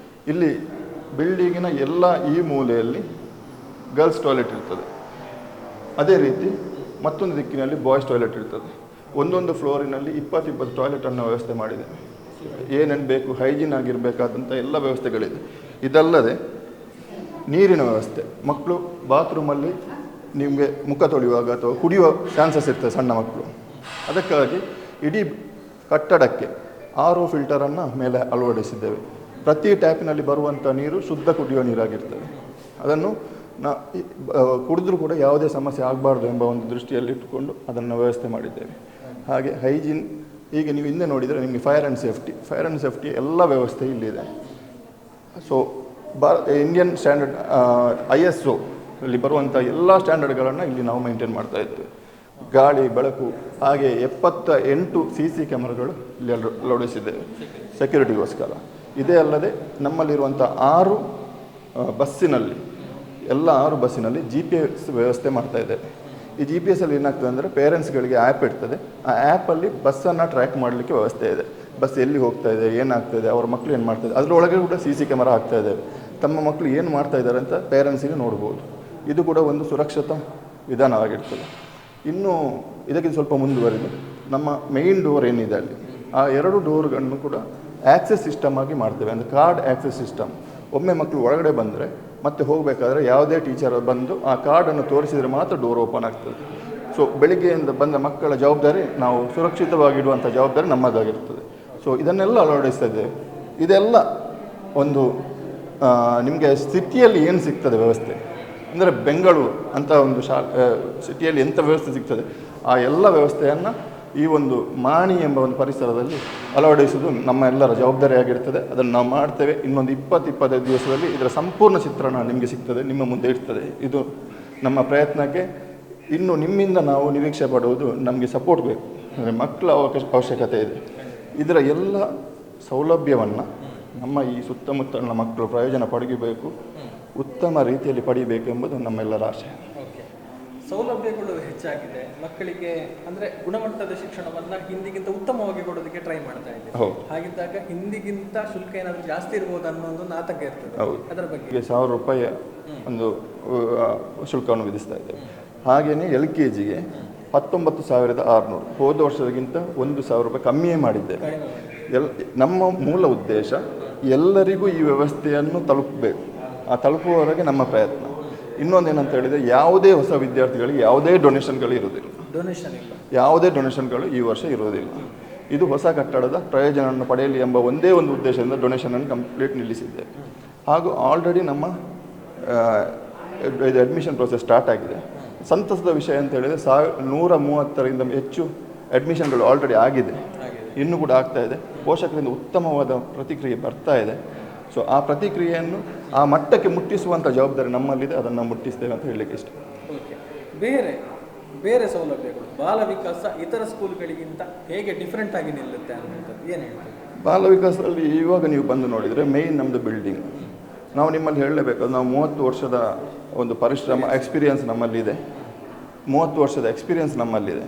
ಇಲ್ಲಿ ಬಿಲ್ಡಿಂಗಿನ ಎಲ್ಲ ಈ ಮೂಲೆಯಲ್ಲಿ ಗರ್ಲ್ಸ್ ಟಾಯ್ಲೆಟ್ ಇರ್ತದೆ. ಅದೇ ರೀತಿ ಮತ್ತೊಂದು ದಿಕ್ಕಿನಲ್ಲಿ ಬಾಯ್ಸ್ ಟಾಯ್ಲೆಟ್ ಇರ್ತದೆ. ಒಂದೊಂದು ಫ್ಲೋರಿನಲ್ಲಿ 20 ಟಾಯ್ಲೆಟನ್ನು ವ್ಯವಸ್ಥೆ ಮಾಡಿದೆ. ಏನೇನು ಬೇಕು, ಹೈಜೀನ್ ಆಗಿರಬೇಕಾದಂಥ ಎಲ್ಲ ವ್ಯವಸ್ಥೆಗಳಿದೆ. ಇದಲ್ಲದೆ ನೀರಿನ ವ್ಯವಸ್ಥೆ. ಮಕ್ಕಳು ಬಾತ್ರೂಮಲ್ಲಿ ನಿಮಗೆ ಮುಖ ತೊಳೆಯುವಾಗ ಅಥವಾ ಕುಡಿಯುವ ಚಾನ್ಸಸ್ ಇರ್ತದೆ ಸಣ್ಣ ಮಕ್ಕಳು. ಅದಕ್ಕಾಗಿ ಇಡೀ ಕಟ್ಟಡಕ್ಕೆ RO ಫಿಲ್ಟರನ್ನು ಮೇಲೆ ಅಳವಡಿಸಿದ್ದೇವೆ. ಪ್ರತಿ ಟ್ಯಾಪಿನಲ್ಲಿ ಬರುವಂಥ ನೀರು ಶುದ್ಧ ಕುಡಿಯುವ ನೀರಾಗಿರ್ತದೆ. ಅದನ್ನು ಕುಡಿದ್ರೂ ಕೂಡ ಯಾವುದೇ ಸಮಸ್ಯೆ ಆಗಬಾರ್ದು ಎಂಬ ಒಂದು ದೃಷ್ಟಿಯಲ್ಲಿ ಇಟ್ಟುಕೊಂಡು ಅದನ್ನು ವ್ಯವಸ್ಥೆ ಮಾಡಿದ್ದೇವೆ. ಹಾಗೆ ಹೈಜೀನ್, ಈಗ ನೀವು ಹಿಂದೆ ನೋಡಿದರೆ ನಿಮಗೆ ಫೈರ್ ಆ್ಯಂಡ್ ಸೇಫ್ಟಿ ಎಲ್ಲ ವ್ಯವಸ್ಥೆ ಇಲ್ಲಿದೆ. ಸೊ ಇಂಡಿಯನ್ ಸ್ಟ್ಯಾಂಡರ್ಡ್ ISO ಅಲ್ಲಿ ಬರುವಂಥ ಎಲ್ಲ ಸ್ಟ್ಯಾಂಡರ್ಡ್ಗಳನ್ನು ಇಲ್ಲಿ ನಾವು ಮೇಂಟೈನ್ ಮಾಡ್ತಾ ಇದ್ದೇವೆ. ಗಾಳಿ, ಬೆಳಕು, ಹಾಗೆ 78 CC ಕ್ಯಾಮರಾಗಳು ಇಲ್ಲಿ ಅಳವಡಿಸಿದ್ದೇವೆ ಸೆಕ್ಯೂರಿಟಿಗೋಸ್ಕರ. ಇದೇ ಅಲ್ಲದೆ ನಮ್ಮಲ್ಲಿರುವಂಥ 6 ಬಸ್ಸಿನಲ್ಲಿ, ಎಲ್ಲ 6 ಬಸ್ಸಿನಲ್ಲಿ GPS ವ್ಯವಸ್ಥೆ ಮಾಡ್ತಾ ಇದ್ದೇವೆ. ಈ GPS ಅಲ್ಲಿ ಏನಾಗ್ತದೆ ಅಂದರೆ ಪೇರೆಂಟ್ಸ್ಗಳಿಗೆ ಆ್ಯಪ್ ಇರ್ತದೆ. ಆ ಆ್ಯಪಲ್ಲಿ ಬಸ್ಸನ್ನು ಟ್ರ್ಯಾಕ್ ಮಾಡಲಿಕ್ಕೆ ವ್ಯವಸ್ಥೆ ಇದೆ. ಬಸ್ ಎಲ್ಲಿ ಹೋಗ್ತಾ ಇದೆ, ಏನಾಗ್ತಾಯಿದೆ, ಅವ್ರ ಮಕ್ಕಳು ಏನು ಮಾಡ್ತಾಯಿದೆ, ಅದರೊಳಗೆ ಕೂಡ CC ಕ್ಯಾಮರಾ ಹಾಕ್ತಾ ಇದ್ದೇವೆ. ತಮ್ಮ ಮಕ್ಕಳು ಏನು ಮಾಡ್ತಾ ಇದ್ದಾರೆ ಅಂತ ಪೇರೆಂಟ್ಸಿಗೆ ನೋಡ್ಬೋದು. ಇದು ಕೂಡ ಒಂದು ಸುರಕ್ಷತಾ ವಿಧಾನವಾಗಿರ್ತದೆ. ಇನ್ನು ಇದಕ್ಕೆ ಸ್ವಲ್ಪ ಮುಂದುವರಿದು ನಮ್ಮ ಮೇಯ್ನ್ ಡೋರ್ ಏನಿದೆ ಅಲ್ಲಿ, ಆ 2 ಡೋರ್ಗಳನ್ನು ಕೂಡ ಆ್ಯಕ್ಸೆಸ್ ಸಿಸ್ಟಮ್ ಆಗಿ ಮಾಡ್ತೇವೆ. ಅಂದರೆ ಕಾರ್ಡ್ ಆ್ಯಕ್ಸೆಸ್ ಸಿಸ್ಟಮ್. ಒಮ್ಮೆ ಮಕ್ಕಳು ಒಳಗಡೆ ಬಂದರೆ ಮತ್ತೆ ಹೋಗಬೇಕಾದ್ರೆ ಯಾವುದೇ ಟೀಚರ್ ಬಂದು ಆ ಕಾರ್ಡನ್ನು ತೋರಿಸಿದರೆ ಮಾತ್ರ ಡೋರ್ ಓಪನ್ ಆಗ್ತದೆ. ಸೊ ಬೆಳಿಗ್ಗೆಯಿಂದ ಬಂದ ಮಕ್ಕಳ ಜವಾಬ್ದಾರಿ, ನಾವು ಸುರಕ್ಷಿತವಾಗಿಡುವಂಥ ಜವಾಬ್ದಾರಿ ನಮ್ಮದಾಗಿರ್ತದೆ. ಸೊ ಇದನ್ನೆಲ್ಲ ಅಳವಡಿಸ್ತಾ ಇದ್ದೇವೆ. ಇದೆಲ್ಲ ಒಂದು ನಿಮಗೆ ಸಿಟಿಯಲ್ಲಿ ಏನು ಸಿಗ್ತದೆ ವ್ಯವಸ್ಥೆ, ಅಂದರೆ ಬೆಂಗಳೂರು ಅಂತ ಒಂದು ಸಿಟಿಯಲ್ಲಿ ಎಂಥ ವ್ಯವಸ್ಥೆ ಸಿಗ್ತದೆ, ಆ ಎಲ್ಲ ವ್ಯವಸ್ಥೆಯನ್ನು ಈ ಒಂದು ಮಾಣಿ ಎಂಬ ಒಂದು ಪರಿಸರದಲ್ಲಿ ಅಳವಡಿಸುವುದು ನಮ್ಮ ಎಲ್ಲರ ಜವಾಬ್ದಾರಿಯಾಗಿರ್ತದೆ. ಅದನ್ನು ನಾವು ಮಾಡ್ತೇವೆ. ಇನ್ನೊಂದು 20-25 ದಿವಸದಲ್ಲಿ ಇದರ ಸಂಪೂರ್ಣ ಚಿತ್ರಣ ನಿಮಗೆ ಸಿಗ್ತದೆ, ನಿಮ್ಮ ಮುಂದೆ ಇರ್ತದೆ. ಇದು ನಮ್ಮ ಪ್ರಯತ್ನಕ್ಕೆ. ಇನ್ನು ನಿಮ್ಮಿಂದ ನಾವು ನಿರೀಕ್ಷೆ ಪಡುವುದು, ನಮಗೆ ಸಪೋರ್ಟ್ ಬೇಕು. ಅಂದರೆ ಮಕ್ಕಳ ಅವಶ್ಯಕತೆ ಇದೆ. ಇದರ ಎಲ್ಲ ಸೌಲಭ್ಯವನ್ನು ನಮ್ಮ ಈ ಸುತ್ತಮುತ್ತಲಿನ ಮಕ್ಕಳು ಪ್ರಯೋಜನ ಪಡೆಯಬೇಕು, ಉತ್ತಮ ರೀತಿಯಲ್ಲಿ ಪಡೆಯಬೇಕು ಎಂಬುದು ನಮ್ಮೆಲ್ಲರ ಆಶಯ. ಸೌಲಭ್ಯಗಳು ಹೆಚ್ಚಾಗಿದೆ, ಮಕ್ಕಳಿಗೆ ಅಂದರೆ ಗುಣಮಟ್ಟದ ಶಿಕ್ಷಣವನ್ನು ಹಿಂದಿಗಿಂತ ಉತ್ತಮವಾಗಿ ಕೊಡೋದಕ್ಕೆ ಟ್ರೈ ಮಾಡ್ತಾ ಇದ್ದೀವಿ. ಹಾಗಿದ್ದಾಗ ಹಿಂದಿಗಿಂತ ಶುಲ್ಕ ಏನಾದರೂ ಜಾಸ್ತಿ ಇರ್ಬೋದು ಅನ್ನೋ ಒಂದು ಆತಂಕ ಇರ್ತದೆ. ಅದರ ಬಗ್ಗೆ 1000 ರೂಪಾಯಿ ಒಂದು ಶುಲ್ಕವನ್ನು ವಿಧಿಸ್ತಾ ಇದ್ದೇವೆ. ಹಾಗೆಯೇ LKGಗೆ 19,600. ಹೋದ ವರ್ಷದಕ್ಕಿಂತ 1,000 ರೂಪಾಯಿ ಕಮ್ಮಿಯೇ ಮಾಡಿದ್ದೇವೆ. ನಮ್ಮ ಮೂಲ ಉದ್ದೇಶ ಎಲ್ಲರಿಗೂ ಈ ವ್ಯವಸ್ಥೆಯನ್ನು ತಲುಪಬೇಕು. ಆ ತಲುಪುವವರೆಗೆ ನಮ್ಮ ಪ್ರಯತ್ನ. ಇನ್ನೊಂದೇನಂತ ಹೇಳಿದರೆ, ಯಾವುದೇ ಹೊಸ ವಿದ್ಯಾರ್ಥಿಗಳಿಗೆ ಯಾವುದೇ ಡೊನೇಷನ್ಗಳು ಇರುವುದಿಲ್ಲ. ಯಾವುದೇ ಡೊನೇಷನ್ಗಳು ಈ ವರ್ಷ ಇರುವುದಿಲ್ಲ. ಇದು ಹೊಸ ಕಟ್ಟಡದ ಪ್ರಯೋಜನವನ್ನು ಪಡೆಯಲಿ ಎಂಬ ಒಂದೇ ಒಂದು ಉದ್ದೇಶದಿಂದ ಡೊನೇಷನನ್ನು ಕಂಪ್ಲೀಟ್ ನಿಲ್ಲಿಸಿದ್ದೇವೆ. ಹಾಗೂ ಆಲ್ರೆಡಿ ನಮ್ಮ ಇದು ಅಡ್ಮಿಷನ್ ಪ್ರೊಸೆಸ್ ಸ್ಟಾರ್ಟ್ ಆಗಿದೆ. ಸಂತಸದ ವಿಷಯ ಅಂತ ಹೇಳಿದರೆ 130ರಿಂದ ಹೆಚ್ಚು ಅಡ್ಮಿಷನ್ಗಳು ಆಲ್ರೆಡಿ ಆಗಿದೆ, ಇನ್ನೂ ಕೂಡ ಆಗ್ತಾ ಇದೆ. ಪೋಷಕರಿಂದ ಉತ್ತಮವಾದ ಪ್ರತಿಕ್ರಿಯೆ ಬರ್ತಾ ಇದೆ. ಸೊ ಆ ಪ್ರತಿಕ್ರಿಯೆಯನ್ನು ಆ ಮಟ್ಟಕ್ಕೆ ಮುಟ್ಟಿಸುವಂಥ ಜವಾಬ್ದಾರಿ ನಮ್ಮಲ್ಲಿದೆ. ಅದನ್ನು ಮುಟ್ಟಿಸ್ತೇವೆ ಅಂತ ಹೇಳಲಿಕ್ಕೆ ಇಷ್ಟ. ಬೇರೆ ಬೇರೆ ಸೌಲಭ್ಯಗಳು ಬಾಲವಿಕಾಸ ಇತರ ಸ್ಕೂಲ್ಗಳಿಗಿಂತ ಹೇಗೆ ಡಿಫ್ರೆಂಟ್ ಆಗಿ ನಿಲ್ಲುತ್ತೆ ಅನ್ನೋಂಥದ್ದು ಏನು ಹೇಳ್ತೀವಿ? ಬಾಲವಿಕಾಸದಲ್ಲಿ ಇವಾಗ ನೀವು ಬಂದು ನೋಡಿದರೆ ಮೇಯ್ನ್ ನಮ್ಮದು ಬಿಲ್ಡಿಂಗ್. ನಾವು ನಿಮ್ಮಲ್ಲಿ ಹೇಳಲೇಬೇಕು, ನಾವು 30 ವರ್ಷದ ಒಂದು ಪರಿಶ್ರಮ ಎಕ್ಸ್ಪೀರಿಯನ್ಸ್ ನಮ್ಮಲ್ಲಿದೆ. 30 ವರ್ಷದ ಎಕ್ಸ್ಪೀರಿಯನ್ಸ್ ನಮ್ಮಲ್ಲಿದೆ.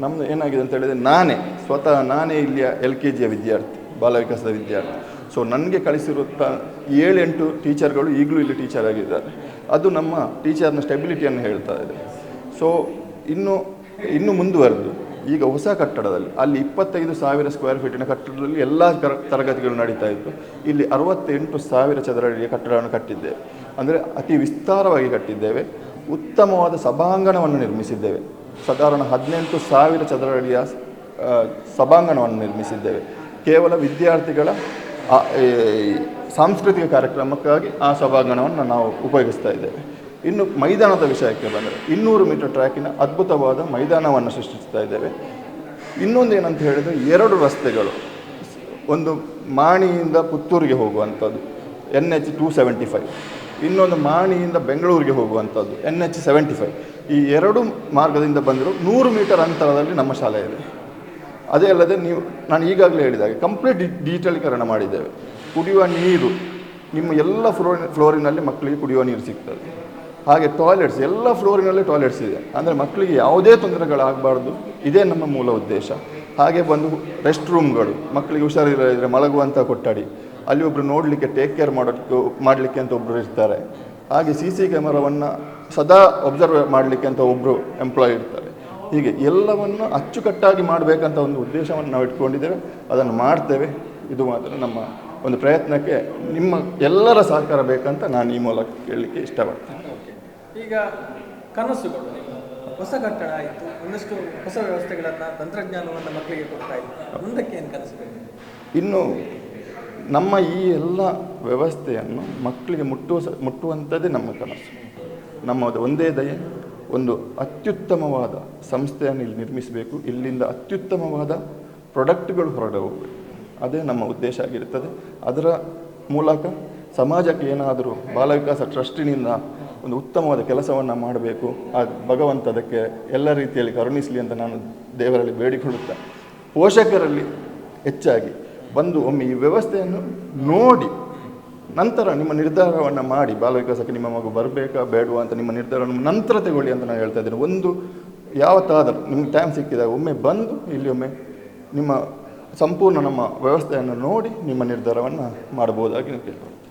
ನಮ್ಮದು ಏನಾಗಿದೆ ಅಂತ ಹೇಳಿದರೆ, ನಾನೇ ಇಲ್ಲಿಯ LKGಯ ವಿದ್ಯಾರ್ಥಿ, ಬಾಲವಿಕಾಸದ ವಿದ್ಯಾರ್ಥಿ. ಸೊ ನನಗೆ ಕಳಿಸಿರುತ್ತ 7-8 ಟೀಚರ್ಗಳು ಈಗಲೂ ಇಲ್ಲಿ ಟೀಚರ್ ಆಗಿದ್ದಾರೆ. ಅದು ನಮ್ಮ ಟೀಚರ್ನ ಸ್ಟೆಬಿಲಿಟಿಯನ್ನು ಹೇಳ್ತಾ ಇದೆ. ಸೊ ಇನ್ನು ಮುಂದುವರೆದು ಈಗ ಹೊಸ ಕಟ್ಟಡದಲ್ಲಿ ಅಲ್ಲಿ 25,000 ಸ್ಕ್ವೇರ್ ಫೀಟಿನ ಕಟ್ಟಡದಲ್ಲಿ ಎಲ್ಲ ತರಗತಿಗಳು ನಡೀತಾ ಇತ್ತು. ಇಲ್ಲಿ 68,000 ಚದರ ಅಡಿಯ ಕಟ್ಟಡವನ್ನು ಕಟ್ಟಿದ್ದೇವೆ. ಅಂದರೆ ಅತಿ ವಿಸ್ತಾರವಾಗಿ ಕಟ್ಟಿದ್ದೇವೆ. ಉತ್ತಮವಾದ ಸಭಾಂಗಣವನ್ನು ನಿರ್ಮಿಸಿದ್ದೇವೆ. ಸಾಧಾರಣ 18,000 ಚದರ ಅಡಿಯ ಸಭಾಂಗಣವನ್ನು ನಿರ್ಮಿಸಿದ್ದೇವೆ. ಕೇವಲ ವಿದ್ಯಾರ್ಥಿಗಳ ಸಾಂಸ್ಕೃತಿಕ ಕಾರ್ಯಕ್ರಮಕ್ಕಾಗಿ ಆ ಸಭಾಂಗಣವನ್ನು ನಾವು ಉಪಯೋಗಿಸ್ತಾ ಇದ್ದೇವೆ. ಇನ್ನು ಮೈದಾನದ ವಿಷಯಕ್ಕೆ ಬಂದರೆ 200 ಮೀಟರ್ ಟ್ರ್ಯಾಕಿನ ಅದ್ಭುತವಾದ ಮೈದಾನವನ್ನು ಸೃಷ್ಟಿಸ್ತಾ ಇದ್ದೇವೆ. ಇನ್ನೊಂದು ಏನಂತ ಹೇಳಿದರೆ 2 ರಸ್ತೆಗಳು, ಒಂದು ಮಾಣಿಯಿಂದ ಪುತ್ತೂರಿಗೆ ಹೋಗುವಂಥದ್ದು NH 275, ಇನ್ನೊಂದು ಮಾಣಿಯಿಂದ ಬೆಂಗಳೂರಿಗೆ ಹೋಗುವಂಥದ್ದು NH 75. ಈ 2 ಮಾರ್ಗದಿಂದ ಬಂದರೂ 100 ಮೀಟರ್ ಅಂತರದಲ್ಲಿ ನಮ್ಮ ಶಾಲೆ ಇದೆ. ಅದೇ ಅಲ್ಲದೆ ನಾನು ಈಗಾಗಲೇ ಹೇಳಿದಾಗ ಕಂಪ್ಲೀಟ್ ಡಿಜಿಟಲೀಕರಣ ಮಾಡಿದ್ದೇವೆ. ಕುಡಿಯುವ ನೀರು ನಿಮ್ಮ ಎಲ್ಲ ಫ್ಲೋರಿನಲ್ಲಿ ಮಕ್ಕಳಿಗೆ ಕುಡಿಯುವ ನೀರು ಸಿಗ್ತದೆ. ಹಾಗೆ ಟಾಯ್ಲೆಟ್ಸ್ ಎಲ್ಲ ಫ್ಲೋರಿನಲ್ಲೇ ಟಾಯ್ಲೆಟ್ಸ್ ಇದೆ. ಅಂದರೆ ಮಕ್ಕಳಿಗೆ ಯಾವುದೇ ತೊಂದರೆಗಳಾಗಬಾರ್ದು, ಇದೇ ನಮ್ಮ ಮೂಲ ಉದ್ದೇಶ. ಹಾಗೆ ಬಂದು ರೆಸ್ಟ್ ರೂಮ್ಗಳು, ಮಕ್ಕಳಿಗೆ ಹುಷಾರಿಲ್ಲದಿದ್ದರೆ ಮಲಗುವಂಥ ಕೊಠಡಿ, ಅಲ್ಲಿ ಒಬ್ಬರು ನೋಡಲಿಕ್ಕೆ ಟೇಕ್ ಕೇರ್ ಮಾಡಲಿಕ್ಕೆ ಅಂತ ಒಬ್ಬರು ಇರ್ತಾರೆ. ಹಾಗೆ CC ಕ್ಯಾಮರಾವನ್ನು ಸದಾ ಒಬ್ಸರ್ವ್ ಮಾಡಲಿಕ್ಕೆ ಅಂತ ಒಬ್ಬರು ಎಂಪ್ಲಾಯ್ ಇರ್ತಾರೆ. ಹೀಗೆ ಎಲ್ಲವನ್ನು ಅಚ್ಚುಕಟ್ಟಾಗಿ ಮಾಡಬೇಕಂತ ಒಂದು ಉದ್ದೇಶವನ್ನು ನಾವು ಇಟ್ಕೊಂಡಿದ್ದೇವೆ. ಅದನ್ನು ಮಾಡ್ತೇವೆ. ಇದು ಮಾತ್ರ ನಮ್ಮ ಒಂದು ಪ್ರಯತ್ನಕ್ಕೆ ನಿಮ್ಮ ಎಲ್ಲರ ಸಹಕಾರ ಬೇಕಂತ ನಾನು ಈ ಮೂಲಕ ಕೇಳಲಿಕ್ಕೆ ಇಷ್ಟಪಡ್ತೇನೆ. ಈಗ ಕನಸುಗಳು, ಹೊಸ ಕಟ್ಟಡ ಆಯಿತು, ಒಂದಷ್ಟು ಹೊಸ ವ್ಯವಸ್ಥೆಗಳನ್ನು, ತಂತ್ರಜ್ಞಾನವನ್ನು ಮಕ್ಕಳಿಗೆ ಕೊಡ್ತಾ ಇತ್ತು, ಮುಂದಕ್ಕೆ ಏನು ಕನಸು ಬೇಕು? ಇನ್ನು ನಮ್ಮ ಈ ಎಲ್ಲ ವ್ಯವಸ್ಥೆಯನ್ನು ಮಕ್ಕಳಿಗೆ ಮುಟ್ಟುವಂಥದ್ದೇ ನಮ್ಮ ಕನಸು. ನಮ್ಮದು ಒಂದೇ ದಯೆ, ಒಂದು ಅತ್ಯುತ್ತಮವಾದ ಸಂಸ್ಥೆಯನ್ನು ಇಲ್ಲಿ ನಿರ್ಮಿಸಬೇಕು. ಇಲ್ಲಿಂದ ಅತ್ಯುತ್ತಮವಾದ ಪ್ರಾಡಕ್ಟ್ಗಳು ಹೊರಗೆ ಹೋಗಬೇಕು. ಅದೇ ನಮ್ಮ ಉದ್ದೇಶ ಆಗಿರುತ್ತದೆ. ಅದರ ಮೂಲಕ ಸಮಾಜಕ್ಕೆ ಏನಾದರೂ ಬಾಲವಿಕಾಸ ಟ್ರಸ್ಟಿನಿಂದ ಒಂದು ಉತ್ತಮವಾದ ಕೆಲಸವನ್ನು ಮಾಡಬೇಕು. ಆ ಭಗವಂತ ಅದಕ್ಕೆ ಎಲ್ಲ ರೀತಿಯಲ್ಲಿ ಕರುಣಿಸಲಿ ಅಂತ ನಾನು ದೇವರಲ್ಲಿ ಬೇಡಿಕೊಳ್ಳುತ್ತಾ, ಪೋಷಕರಲ್ಲಿ ಹೆಚ್ಚಾಗಿ ಬಂದು ಒಮ್ಮೆ ಈ ವ್ಯವಸ್ಥೆಯನ್ನು ನೋಡಿ ನಂತರ ನಿಮ್ಮ ನಿರ್ಧಾರವನ್ನು ಮಾಡಿ, ಬಾಲವಿಕಾಸಕ್ಕೆ ನಿಮ್ಮ ಮಗು ಬರಬೇಕಾ ಬೇಡವಾ ಅಂತ ನಿಮ್ಮ ನಿರ್ಧಾರವನ್ನು ನಂತರ ತಗೊಳ್ಳಿ ಅಂತ ನಾನು ಹೇಳ್ತಾ ಇದ್ದೇನೆ. ಒಂದು ಯಾವತ್ತಾದರೂ ನಿಮ್ಗೆ ಟೈಮ್ ಸಿಕ್ಕಿದಾಗ ಒಮ್ಮೆ ಬಂದು ಇಲ್ಲಿ ಒಮ್ಮೆ ನಿಮ್ಮ ಸಂಪೂರ್ಣ ನಮ್ಮ ವ್ಯವಸ್ಥೆಯನ್ನು ನೋಡಿ ನಿಮ್ಮ ನಿರ್ಧಾರವನ್ನು ಮಾಡಬಹುದಾಗಿ ನಾನು ಕೇಳ್ಕೊಳ್ತೇನೆ.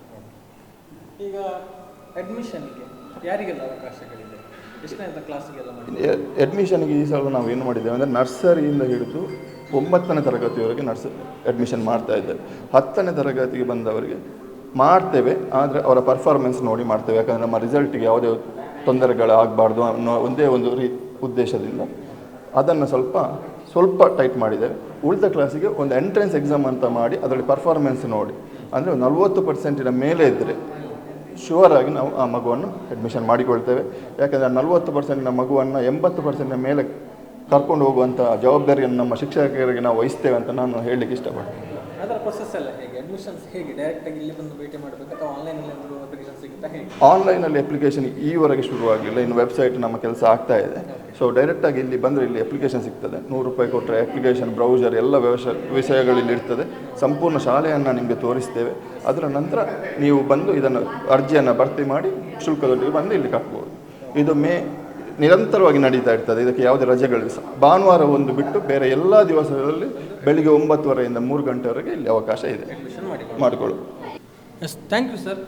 ಈಗ ಅಡ್ಮಿಷನ್ಗೆ ಯಾರಿಗೆಲ್ಲ ಅವಕಾಶಗಳಿದೆ? ಎಷ್ಟನೇ ಕ್ಲಾಸಿಗೆಲ್ಲ ಮಾಡಿ? ಅಡ್ಮಿಷನ್ಗೆ ಈ ಸಲ ನಾವು ಏನು ಮಾಡಿದ್ದೇವೆ ಅಂದರೆ ನರ್ಸರಿಯಿಂದ ಹಿಡಿದು 9ನೇ ತರಗತಿಯವರೆಗೆ ಅಡ್ಮಿಷನ್ ಮಾಡ್ತಾ ಇದ್ದೇವೆ. 10ನೇ ತರಗತಿಗೆ ಬಂದವರಿಗೆ ಮಾಡ್ತೇವೆ, ಆದರೆ ಅವರ ಪರ್ಫಾರ್ಮೆನ್ಸ್ ನೋಡಿ ಮಾಡ್ತೇವೆ. ಯಾಕಂದರೆ ನಮ್ಮ ರಿಸಲ್ಟಿಗೆ ಯಾವುದೇ ತೊಂದರೆಗಳಾಗಬಾರ್ದು ಅನ್ನೋ ಒಂದೇ ಒಂದು ಉದ್ದೇಶದಿಂದ ಅದನ್ನು ಸ್ವಲ್ಪ ಟೈಟ್ ಮಾಡಿದ್ದೇವೆ. ಉಳಿದ ಕ್ಲಾಸಿಗೆ ಒಂದು ಎಂಟ್ರೆನ್ಸ್ ಎಕ್ಸಾಮ್ ಅಂತ ಮಾಡಿ ಅದರಲ್ಲಿ ಪರ್ಫಾರ್ಮೆನ್ಸ್ ನೋಡಿ, ಅಂದರೆ 40% ಮೇಲೆ ಇದ್ದರೆ ಶೂರಾಗಿ ನಾವು ಆ ಮಗುವನ್ನು ಅಡ್ಮಿಷನ್ ಮಾಡಿಕೊಳ್ತೇವೆ. ಯಾಕಂದರೆ 40% ಮಗುವನ್ನು 80% ಮೇಲೆ ಕರ್ಕೊಂಡು ಹೋಗುವಂಥ ಜವಾಬ್ದಾರಿಯನ್ನು ನಮ್ಮ ಶಿಕ್ಷಕರಿಗೆ ನಾವು ವಹಿಸ್ತೇವೆ ಅಂತ ನಾನು ಹೇಳಲಿಕ್ಕೆ ಇಷ್ಟಪಡ್ತೇನೆ. ಅದರ ಪ್ರೊಸೆಸ್ ಎಲ್ಲ ಹೇಗೆ? ಅಡ್ಮಿಷನ್ಸ್ ಹೇಗೆ? ಡೈರೆಕ್ಟಾಗಿ ಇಲ್ಲಿ ಬಂದು ಭೇಟಿ ಮಾಡಬೇಕು ಅಥವಾ ಆನ್ಲೈನಲ್ಲಿ ಅಪ್ಲಿಕೇಶನ್ ಸಿಗುತ್ತಾ ಹೇಗೆ? ಆನ್ಲೈನಲ್ಲಿ ಅಪ್ಲಿಕೇಶನ್ ಈವರೆಗೆ ಶುರುವಾಗಿಲ್ಲ, ಇನ್ನು ವೆಬ್ಸೈಟ್ ನಮ್ಮ ಕೆಲಸ ಆಗ್ತಾ ಇದೆ. ಸೊ ಡೈರೆಕ್ಟಾಗಿ ಇಲ್ಲಿ ಬಂದರೆ ಇಲ್ಲಿ ಅಪ್ಲಿಕೇಶನ್ ಸಿಗ್ತದೆ. 100 ರೂಪಾಯಿ ಕೊಟ್ಟರೆ ಅಪ್ಲಿಕೇಶನ್, ಬ್ರೌಸರ್ ಎಲ್ಲ ವಿಷಯಗಳಲ್ಲಿ ಇರ್ತದೆ. ಸಂಪೂರ್ಣ ಶಾಲೆಯನ್ನು ನಿಮಗೆ ತೋರಿಸ್ತೇವೆ. ಅದರ ನಂತರ ನೀವು ಬಂದು ಇದನ್ನು ಅರ್ಜಿಯನ್ನು ಭರ್ತಿ ಮಾಡಿ ಶುಲ್ಕದೊಂದಿಗೆ ಬಂದು ಇಲ್ಲಿ ಕಟ್ಬೋದು. ಇದು ನಿರಂತರವಾಗಿ ನಡೀತಾ ಇರ್ತದೆ. ಇದಕ್ಕೆ ಯಾವುದೇ ರಜೆಗಳು ಭಾನುವಾರ ಒಂದು ಬಿಟ್ಟು ಬೇರೆ ಎಲ್ಲ ದಿವಸಗಳಲ್ಲಿ ಬೆಳಿಗ್ಗೆ 9:30ಯಿಂದ 3 ಗಂಟೆವರೆಗೆ ಇಲ್ಲಿ ಅವಕಾಶ ಇದೆ, ಮಾಡಿಕೊಳ್ಳು. Yes, thank you sir.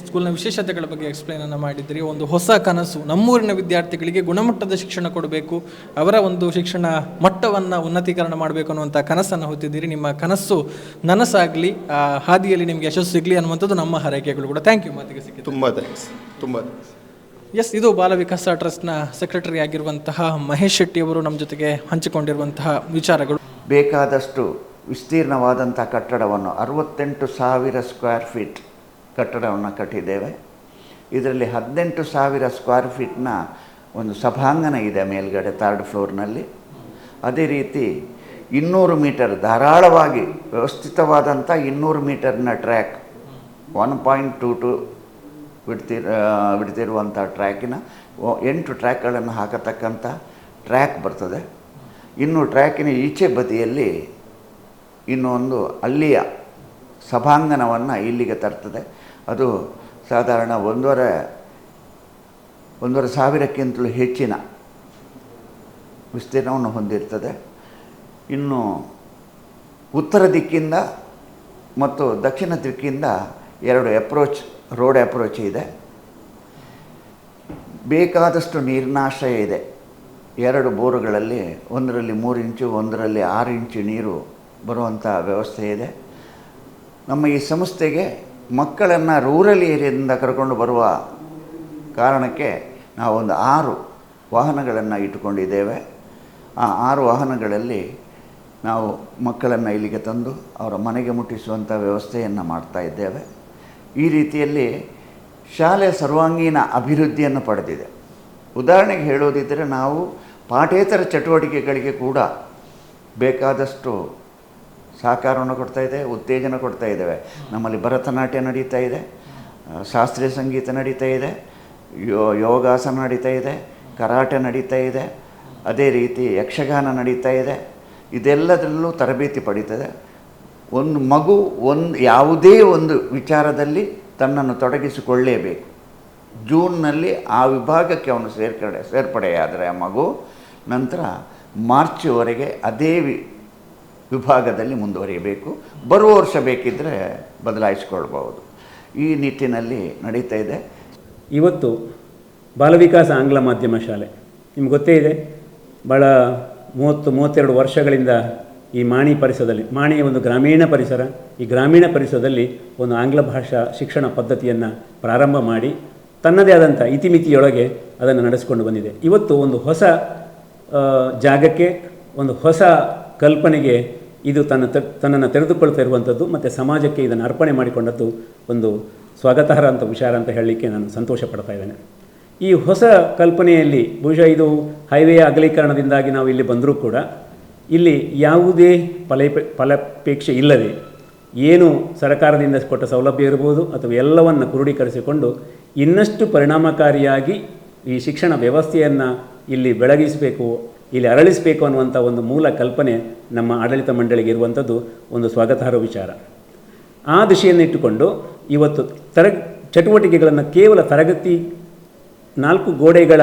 ಸ್ಕೂಲ್ನ ವಿಶೇಷತೆಗಳ ಬಗ್ಗೆ ಎಕ್ಸ್ಪ್ಲೈನನ್ನು ಮಾಡಿದ್ರಿ. ಒಂದು ಹೊಸ ಕನಸು, ನಮ್ಮೂರಿನ ವಿದ್ಯಾರ್ಥಿಗಳಿಗೆ ಗುಣಮಟ್ಟದ ಶಿಕ್ಷಣ ಕೊಡಬೇಕು, ಅವರ ಒಂದು ಶಿಕ್ಷಣ ಮಟ್ಟವನ್ನು ಉನ್ನತೀಕರಣ ಮಾಡಬೇಕು ಅನ್ನುವಂಥ ಕನಸನ್ನು ಹೊತ್ತಿದ್ದೀರಿ. ನಿಮ್ಮ ಕನಸು ನನಸಾಗಲಿ, ಹಾದಿಯಲ್ಲಿ ನಿಮಗೆ ಯಶಸ್ಸು ಸಿಗಲಿ ಅನ್ನುವಂಥದ್ದು ನಮ್ಮ ಹಾರೈಕೆಗಳು ಕೂಡ. Thank you. ಮಾತಿಗೆ ಸಿಕ್ಕಿತು. ತುಂಬ ಥ್ಯಾಂಕ್ಸ್. ಎಸ್, ಇದು ಬಾಲವಿಕಾಸ ಟ್ರಸ್ಟ್ನ ಸೆಕ್ರೆಟರಿ ಆಗಿರುವಂತಹ ಮಹೇಶ್ ಶೆಟ್ಟಿಯವರು ನಮ್ಮ ಜೊತೆಗೆ ಹಂಚಿಕೊಂಡಿರುವಂತಹ ವಿಚಾರಗಳು. ಬೇಕಾದಷ್ಟು ವಿಸ್ತೀರ್ಣವಾದಂಥ ಕಟ್ಟಡವನ್ನು 68,000 ಸ್ಕ್ವೇರ್ ಫೀಟ್ ಕಟ್ಟಡವನ್ನು ಕಟ್ಟಿದ್ದೇವೆ. ಇದರಲ್ಲಿ 18,000 ಸ್ಕ್ವೇರ್ ಫೀಟ್ನ ಒಂದು ಸಭಾಂಗಣ ಇದೆ ಮೇಲ್ಗಡೆ 3rd ಫ್ಲೋರ್ನಲ್ಲಿ. ಅದೇ ರೀತಿ 200 ಮೀಟರ್ ಧಾರಾಳವಾಗಿ ವ್ಯವಸ್ಥಿತವಾದಂಥ 200 ಮೀಟರ್ನ ಟ್ರ್ಯಾಕ್, 1.22 ಬಿಡ್ತಿರುವಂಥ ಟ್ರ್ಯಾಕಿನ 8 ಟ್ರ್ಯಾಕ್ಗಳನ್ನು ಹಾಕತಕ್ಕಂಥ ಟ್ರ್ಯಾಕ್ ಬರ್ತದೆ. ಇನ್ನು ಟ್ರ್ಯಾಕಿನ ಈಚೆ ಬದಿಯಲ್ಲಿ ಇನ್ನೊಂದು ಅಲ್ಲಿಯ ಸಭಾಂಗಣವನ್ನು ಇಲ್ಲಿಗೆ ತರ್ತದೆ. ಅದು ಸಾಧಾರಣ 1,500ಕ್ಕಿಂತಲೂ ಹೆಚ್ಚಿನ ವಿಸ್ತೀರ್ಣವನ್ನು ಹೊಂದಿರ್ತದೆ. ಇನ್ನು ಉತ್ತರ ದಿಕ್ಕಿಂದ ಮತ್ತು ದಕ್ಷಿಣ ದಿಕ್ಕಿಂದ 2 ರೋಡ್ ಅಪ್ರೋಚ್ ಇದೆ. ಬೇಕಾದಷ್ಟು ನೀರಿನಾಶ್ರಯ ಇದೆ. 2 ಬೋರುಗಳಲ್ಲಿ, ಒಂದರಲ್ಲಿ 3 ಇಂಚು, ಒಂದರಲ್ಲಿ 6 ಇಂಚು ನೀರು ಬರುವಂಥ ವ್ಯವಸ್ಥೆ ಇದೆ. ನಮ್ಮ ಈ ಸಂಸ್ಥೆಗೆ ಮಕ್ಕಳನ್ನು ರೂರಲ್ ಏರಿಯಾದಿಂದ ಕರ್ಕೊಂಡು ಬರುವ ಕಾರಣಕ್ಕೆ ನಾವೊಂದು 6 ವಾಹನಗಳನ್ನು ಇಟ್ಟುಕೊಂಡಿದ್ದೇವೆ. ಆ 6 ವಾಹನಗಳಲ್ಲಿ ನಾವು ಮಕ್ಕಳನ್ನು ಇಲ್ಲಿಗೆ ತಂದು ಅವರ ಮನೆಗೆ ಮುಟ್ಟಿಸುವಂಥ ವ್ಯವಸ್ಥೆಯನ್ನು ಮಾಡ್ತಾ ಇದ್ದೇವೆ. ಈ ರೀತಿಯಲ್ಲಿ ಶಾಲೆ ಸರ್ವಾಂಗೀಣ ಅಭಿವೃದ್ಧಿಯನ್ನು ಪಡೆದಿದೆ. ಉದಾಹರಣೆಗೆ ಹೇಳೋದಿದ್ದರೆ ನಾವು ಪಾಠೇತರ ಚಟುವಟಿಕೆಗಳಿಗೆ ಕೂಡ ಬೇಕಾದಷ್ಟು ಸಹಕಾರವನ್ನು ಕೊಡ್ತಾಯಿದ್ದೇವೆ, ಉತ್ತೇಜನ ಕೊಡ್ತಾ ಇದ್ದೇವೆ. ನಮ್ಮಲ್ಲಿ ಭರತನಾಟ್ಯ ನಡೀತಾ ಇದೆ, ಶಾಸ್ತ್ರೀಯ ಸಂಗೀತ ನಡೀತಾ ಇದೆ, ಯೋಗಾಸನ ನಡೀತಾ ಇದೆ, ಕರಾಟೆ ನಡೀತಾ ಇದೆ, ಅದೇ ರೀತಿ ಯಕ್ಷಗಾನ ನಡೀತಾ ಇದೆ. ಇದೆಲ್ಲದರಲ್ಲೂ ತರಬೇತಿ ಪಡೀತದೆ. ಒಂದು ಮಗು ಯಾವುದೇ ಒಂದು ವಿಚಾರದಲ್ಲಿ ತನ್ನನ್ನು ತೊಡಗಿಸಿಕೊಳ್ಳಲೇಬೇಕು. ಜೂನ್ನಲ್ಲಿ ಆ ವಿಭಾಗಕ್ಕೆ ಅವನು ಸೇರ್ಪಡೆಯಾದರೆ ಆ ಮಗು ನಂತರ ಮಾರ್ಚ್ವರೆಗೆ ಅದೇ ವಿಭಾಗದಲ್ಲಿ ಮುಂದುವರಿಯಬೇಕು. ಬರುವ ವರ್ಷ ಬೇಕಿದ್ದರೆ ಬದಲಾಯಿಸಿಕೊಳ್ಬಹುದು. ಈ ನಿಟ್ಟಿನಲ್ಲಿ ನಡೀತಾ ಇದೆ. ಇವತ್ತು ಬಾಲವಿಕಾಸ ಆಂಗ್ಲ ಮಾಧ್ಯಮ ಶಾಲೆ ನಿಮ್ಗೆ ಗೊತ್ತೇ ಇದೆ. ಭಾಳ 30-32 ವರ್ಷಗಳಿಂದ ಈ ಮಾಣಿ ಪರಿಸರದಲ್ಲಿ, ಮಾಣಿಯ ಒಂದು ಗ್ರಾಮೀಣ ಪರಿಸರ, ಈ ಗ್ರಾಮೀಣ ಪರಿಸರದಲ್ಲಿ ಒಂದು ಆಂಗ್ಲ ಭಾಷಾ ಶಿಕ್ಷಣ ಪದ್ಧತಿಯನ್ನು ಪ್ರಾರಂಭ ಮಾಡಿ ತನ್ನದೇ ಆದಂಥ ಇತಿಮಿತಿಯೊಳಗೆ ಅದನ್ನು ನಡೆಸಿಕೊಂಡು ಬಂದಿದೆ. ಇವತ್ತು ಒಂದು ಹೊಸ ಜಾಗಕ್ಕೆ, ಒಂದು ಹೊಸ ಕಲ್ಪನೆಗೆ ಇದು ತನ್ನನ್ನು ತೆರೆದುಕೊಳ್ತಾ ಇರುವಂಥದ್ದು ಮತ್ತು ಸಮಾಜಕ್ಕೆ ಇದನ್ನು ಅರ್ಪಣೆ ಮಾಡಿಕೊಂಡದ್ದು ಒಂದು ಸ್ವಾಗತಾರ್ಹ ಅಂತ ವಿಚಾರ ಅಂತ ಹೇಳಲಿಕ್ಕೆ ನಾನು ಸಂತೋಷ ಪಡ್ತಾ ಇದ್ದೇನೆ. ಈ ಹೊಸ ಕಲ್ಪನೆಯಲ್ಲಿ ಬಹುಶಃ ಇದು ಹೈವೇಯ ಅಗಲೀಕರಣದಿಂದಾಗಿ ನಾವು ಇಲ್ಲಿ ಬಂದರೂ ಕೂಡ ಇಲ್ಲಿ ಯಾವುದೇ ಫಲಾಪೇಕ್ಷೆ ಇಲ್ಲದೆ ಏನು ಸರ್ಕಾರದಿಂದ ಕೊಟ್ಟ ಸೌಲಭ್ಯ ಇರ್ಬೋದು ಅಥವಾ ಎಲ್ಲವನ್ನು ಕ್ರೋಢೀಕರಿಸಿಕೊಂಡು ಇನ್ನಷ್ಟು ಪರಿಣಾಮಕಾರಿಯಾಗಿ ಈ ಶಿಕ್ಷಣ ವ್ಯವಸ್ಥೆಯನ್ನು ಇಲ್ಲಿ ಬೆಳಗಿಸಬೇಕು, ಇಲ್ಲಿ ಅರಳಿಸಬೇಕು ಅನ್ನುವಂಥ ಒಂದು ಮೂಲ ಕಲ್ಪನೆ ನಮ್ಮ ಆಡಳಿತ ಮಂಡಳಿಗೆ ಇರುವಂಥದ್ದು ಒಂದು ಸ್ವಾಗತಾರ್ಹ ವಿಚಾರ. ಆ ದಿಶೆಯನ್ನಿಟ್ಟುಕೊಂಡು ಇವತ್ತು ಚಟುವಟಿಕೆಗಳನ್ನು ಕೇವಲ ತರಗತಿ 4 ಗೋಡೆಗಳ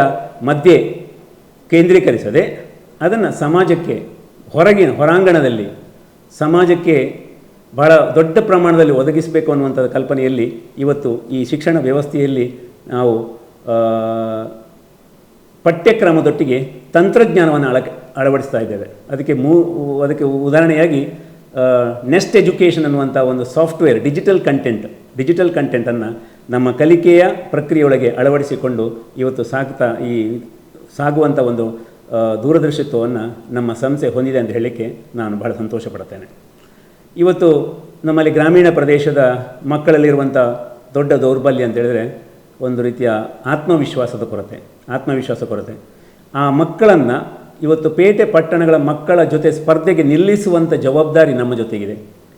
ಮಧ್ಯೆ ಕೇಂದ್ರೀಕರಿಸದೆ ಅದನ್ನು ಸಮಾಜಕ್ಕೆ ಹೊರಾಂಗಣದಲ್ಲಿ ಸಮಾಜಕ್ಕೆ ಭಾಳ ದೊಡ್ಡ ಪ್ರಮಾಣದಲ್ಲಿ ಒದಗಿಸಬೇಕು ಅನ್ನುವಂಥ ಕಲ್ಪನೆಯಲ್ಲಿ ಇವತ್ತು ಈ ಶಿಕ್ಷಣ ವ್ಯವಸ್ಥೆಯಲ್ಲಿ ನಾವು ಪಠ್ಯಕ್ರಮದೊಟ್ಟಿಗೆ ತಂತ್ರಜ್ಞಾನವನ್ನು ಅಳವಡಿಸ್ತಾ ಇದ್ದೇವೆ. ಅದಕ್ಕೆ ಉದಾಹರಣೆಯಾಗಿ ನೆಸ್ಟ್ ಎಜುಕೇಷನ್ ಅನ್ನುವಂಥ ಒಂದು ಸಾಫ್ಟ್ವೇರ್ ಡಿಜಿಟಲ್ ಕಂಟೆಂಟನ್ನು ನಮ್ಮ ಕಲಿಕೆಯ ಪ್ರಕ್ರಿಯೆಯೊಳಗೆ ಅಳವಡಿಸಿಕೊಂಡು ಇವತ್ತು ಸಾಗುವಂಥ ಒಂದು ದೂರದರ್ಶಿತ್ವವನ್ನು ನಮ್ಮ ಸಂಸ್ಥೆ ಹೊಂದಿದೆ ಅಂತ ಹೇಳಲಿಕ್ಕೆ ನಾನು ಬಹಳ ಸಂತೋಷ ಪಡ್ತೇನೆ. ಇವತ್ತು ನಮ್ಮಲ್ಲಿ ಗ್ರಾಮೀಣ ಪ್ರದೇಶದ ಮಕ್ಕಳಲ್ಲಿರುವಂಥ ದೊಡ್ಡ ದೌರ್ಬಲ್ಯ ಅಂತ ಹೇಳಿದರೆ ಒಂದು ರೀತಿಯ ಆತ್ಮವಿಶ್ವಾಸ ಕೊರತೆ. ಆ ಮಕ್ಕಳನ್ನು ಇವತ್ತು ಪೇಟೆ ಪಟ್ಟಣಗಳ ಮಕ್ಕಳ ಜೊತೆ ಸ್ಪರ್ಧೆಗೆ ನಿಲ್ಲಿಸುವಂಥ ಜವಾಬ್ದಾರಿ ನಮ್ಮ ಜೊತೆಗಿದೆ.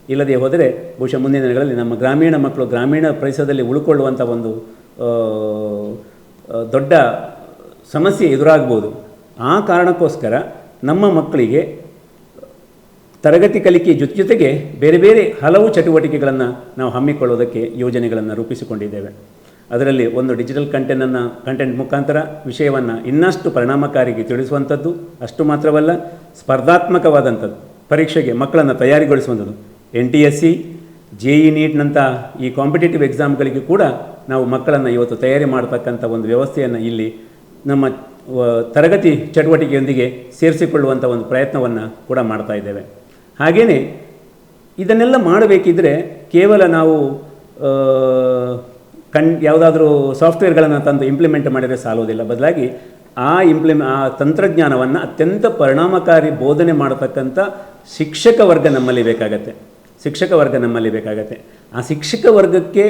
ಇಲ್ಲದೆ ಹೋದರೆ ಬಹುಶಃ ಮುಂದಿನ ದಿನಗಳಲ್ಲಿ ನಮ್ಮ ಗ್ರಾಮೀಣ ಮಕ್ಕಳು ಗ್ರಾಮೀಣ ಪರಿಸರದಲ್ಲಿ ಉಳ್ಕೊಳ್ಳುವಂಥ ಒಂದು ದೊಡ್ಡ ಸಮಸ್ಯೆ ಎದುರಾಗ್ಬೋದು. ಆ ಕಾರಣಕ್ಕೋಸ್ಕರ ನಮ್ಮ ಮಕ್ಕಳಿಗೆ ತರಗತಿ ಕಲಿಕೆ ಜೊತೆಗೆ ಬೇರೆ ಬೇರೆ ಹಲವು ಚಟುವಟಿಕೆಗಳನ್ನು ನಾವು ಹಮ್ಮಿಕೊಳ್ಳೋದಕ್ಕೆ ಯೋಜನೆಗಳನ್ನು ರೂಪಿಸಿಕೊಂಡಿದ್ದೇವೆ. ಅದರಲ್ಲಿ ಒಂದು ಡಿಜಿಟಲ್ ಕಂಟೆಂಟ್ ಮುಖಾಂತರ ವಿಷಯವನ್ನು ಇನ್ನಷ್ಟು ಪರಿಣಾಮಕಾರಿಗೆ ತಿಳಿಸುವಂಥದ್ದು, ಅಷ್ಟು ಮಾತ್ರವಲ್ಲ ಸ್ಪರ್ಧಾತ್ಮಕವಾದಂಥದ್ದು ಪರೀಕ್ಷೆಗೆ ಮಕ್ಕಳನ್ನು ತಯಾರಿಗೊಳಿಸುವಂಥದ್ದು. NTSC, JE ನೀಟ್ನಂಥ ಈ ಕಾಂಪಿಟೇಟಿವ್ ಎಕ್ಸಾಮ್ಗಳಿಗೆ ಕೂಡ ನಾವು ಮಕ್ಕಳನ್ನು ಇವತ್ತು ತಯಾರಿ ಮಾಡತಕ್ಕಂಥ ಒಂದು ವ್ಯವಸ್ಥೆಯನ್ನು ಇಲ್ಲಿ ನಮ್ಮ ತರಗತಿ ಚಟುವಟಿಕೆಯೊಂದಿಗೆ ಸೇರಿಸಿಕೊಳ್ಳುವಂಥ ಒಂದು ಪ್ರಯತ್ನವನ್ನು ಕೂಡ ಮಾಡ್ತಾ ಇದ್ದೇವೆ. ಹಾಗೆಯೇ ಇದನ್ನೆಲ್ಲ ಮಾಡಬೇಕಿದ್ರೆ ಕೇವಲ ನಾವು ಯಾವುದಾದ್ರೂ ಸಾಫ್ಟ್ವೇರ್ಗಳನ್ನು ತಂದು ಇಂಪ್ಲಿಮೆಂಟ್ ಮಾಡಿದರೆ ಸಾಲೋದಿಲ್ಲ. ಬದಲಾಗಿ ಆ ತಂತ್ರಜ್ಞಾನವನ್ನು ಅತ್ಯಂತ ಪರಿಣಾಮಕಾರಿ ಬೋಧನೆ ಮಾಡತಕ್ಕಂಥ ಶಿಕ್ಷಕ ವರ್ಗ ನಮ್ಮಲ್ಲಿ ಬೇಕಾಗತ್ತೆ. ಆ ಶಿಕ್ಷಕ ವರ್ಗಕ್ಕೆ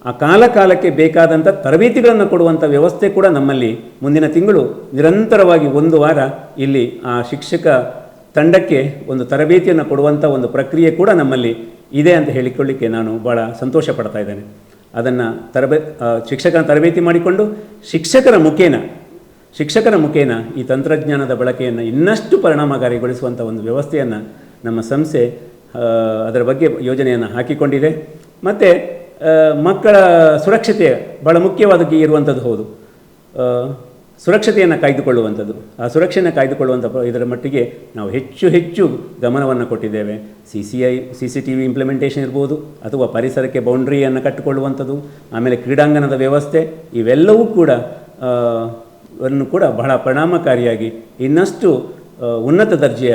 ಆ ಕಾಲಕ್ಕೆ ಬೇಕಾದಂಥ ತರಬೇತಿಗಳನ್ನು ಕೊಡುವಂಥ ವ್ಯವಸ್ಥೆ ಕೂಡ ನಮ್ಮಲ್ಲಿ ಮುಂದಿನ ತಿಂಗಳು ನಿರಂತರವಾಗಿ 1 ವಾರ ಇಲ್ಲಿ ಆ ಶಿಕ್ಷಕ ತಂಡಕ್ಕೆ ಒಂದು ತರಬೇತಿಯನ್ನು ಕೊಡುವಂಥ ಒಂದು ಪ್ರಕ್ರಿಯೆ ಕೂಡ ನಮ್ಮಲ್ಲಿ ಇದೆ ಅಂತ ಹೇಳಿಕೊಳ್ಳಿಕ್ಕೆ ನಾನು ಭಾಳ ಸಂತೋಷ ಪಡ್ತಾ ಇದ್ದೇನೆ. ಅದನ್ನು ಶಿಕ್ಷಕನ ತರಬೇತಿ ಮಾಡಿಕೊಂಡು ಶಿಕ್ಷಕರ ಮುಖೇನ ಈ ತಂತ್ರಜ್ಞಾನದ ಬಳಕೆಯನ್ನು ಇನ್ನಷ್ಟು ಪರಿಣಾಮಕಾರಿಗೊಳಿಸುವಂಥ ಒಂದು ವ್ಯವಸ್ಥೆಯನ್ನು ನಮ್ಮ ಸಂಸ್ಥೆ ಅದರ ಬಗ್ಗೆ ಯೋಜನೆಯನ್ನು ಹಾಕಿಕೊಂಡಿದೆ. ಮತ್ತು ಮಕ್ಕಳ ಸುರಕ್ಷತೆ ಭಾಳ ಮುಖ್ಯವಾಗಿ ಇರುವಂಥದ್ದು ಹೌದು. ಸುರಕ್ಷತೆಯನ್ನು ಕಾಯ್ದುಕೊಳ್ಳುವಂಥದ್ದು, ಆ ಸುರಕ್ಷೆಯನ್ನು ಕಾಯ್ದುಕೊಳ್ಳುವಂಥ ಇದರ ಮಟ್ಟಿಗೆ ನಾವು ಹೆಚ್ಚು ಗಮನವನ್ನು ಕೊಟ್ಟಿದ್ದೇವೆ. CCTV ಇಂಪ್ಲಿಮೆಂಟೇಷನ್ ಇರ್ಬೋದು, ಅಥವಾ ಪರಿಸರಕ್ಕೆ ಬೌಂಡ್ರಿಯನ್ನು ಕಟ್ಟಿಕೊಳ್ಳುವಂಥದ್ದು, ಆಮೇಲೆ ಕ್ರೀಡಾಂಗಣದ ವ್ಯವಸ್ಥೆ, ಇವೆಲ್ಲವೂ ಕೂಡ ಬಹಳ ಪರಿಣಾಮಕಾರಿಯಾಗಲೇ ಇನ್ನಷ್ಟು ಉನ್ನತ ದರ್ಜೆಯ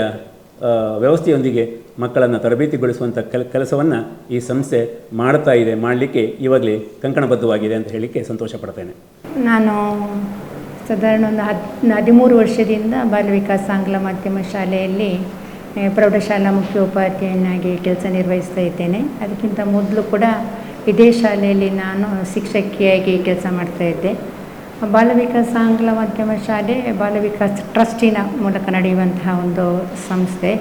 ವ್ಯವಸ್ಥೆಯೊಂದಿಗೆ ಮಕ್ಕಳನ್ನು ತರಬೇತಿಗೊಳಿಸುವಂಥ ಕೆಲಸವನ್ನು ಈ ಸಂಸ್ಥೆ ಮಾಡಲಿಕ್ಕೆ ಇವಾಗಲೇ ಕಂಕಣಬದ್ಧವಾಗಿದೆ ಅಂತ ಹೇಳಲಿಕ್ಕೆ ಸಂತೋಷ ಪಡ್ತೇನೆ. ನಾನು ಸಾಧಾರಣ ಒಂದು 13 ವರ್ಷದಿಂದ ಬಾಲವಿಕಾಸ ಆಂಗ್ಲ ಮಾಧ್ಯಮ ಶಾಲೆಯಲ್ಲಿ ಪ್ರೌಢಶಾಲಾ ಮುಖ್ಯೋಪಾಧ್ಯಾಯನಾಗಿ ಕೆಲಸ ನಿರ್ವಹಿಸ್ತಾ ಇದ್ದೇನೆ. ಅದಕ್ಕಿಂತ ಮೊದಲು ಕೂಡ ಇದೇ ಶಾಲೆಯಲ್ಲಿ ನಾನು ಶಿಕ್ಷಕಿಯಾಗಿ ಕೆಲಸ ಮಾಡ್ತಾಯಿದ್ದೆ. ಬಾಲವಿಕಾಸ ಆಂಗ್ಲ ಮಾಧ್ಯಮ ಶಾಲೆ ಬಾಲವಿಕಾಸ ಟ್ರಸ್ಟಿನ ಮೂಲಕ ನಡೆಯುವಂತಹ ಒಂದು ಸಂಸ್ಥೆ.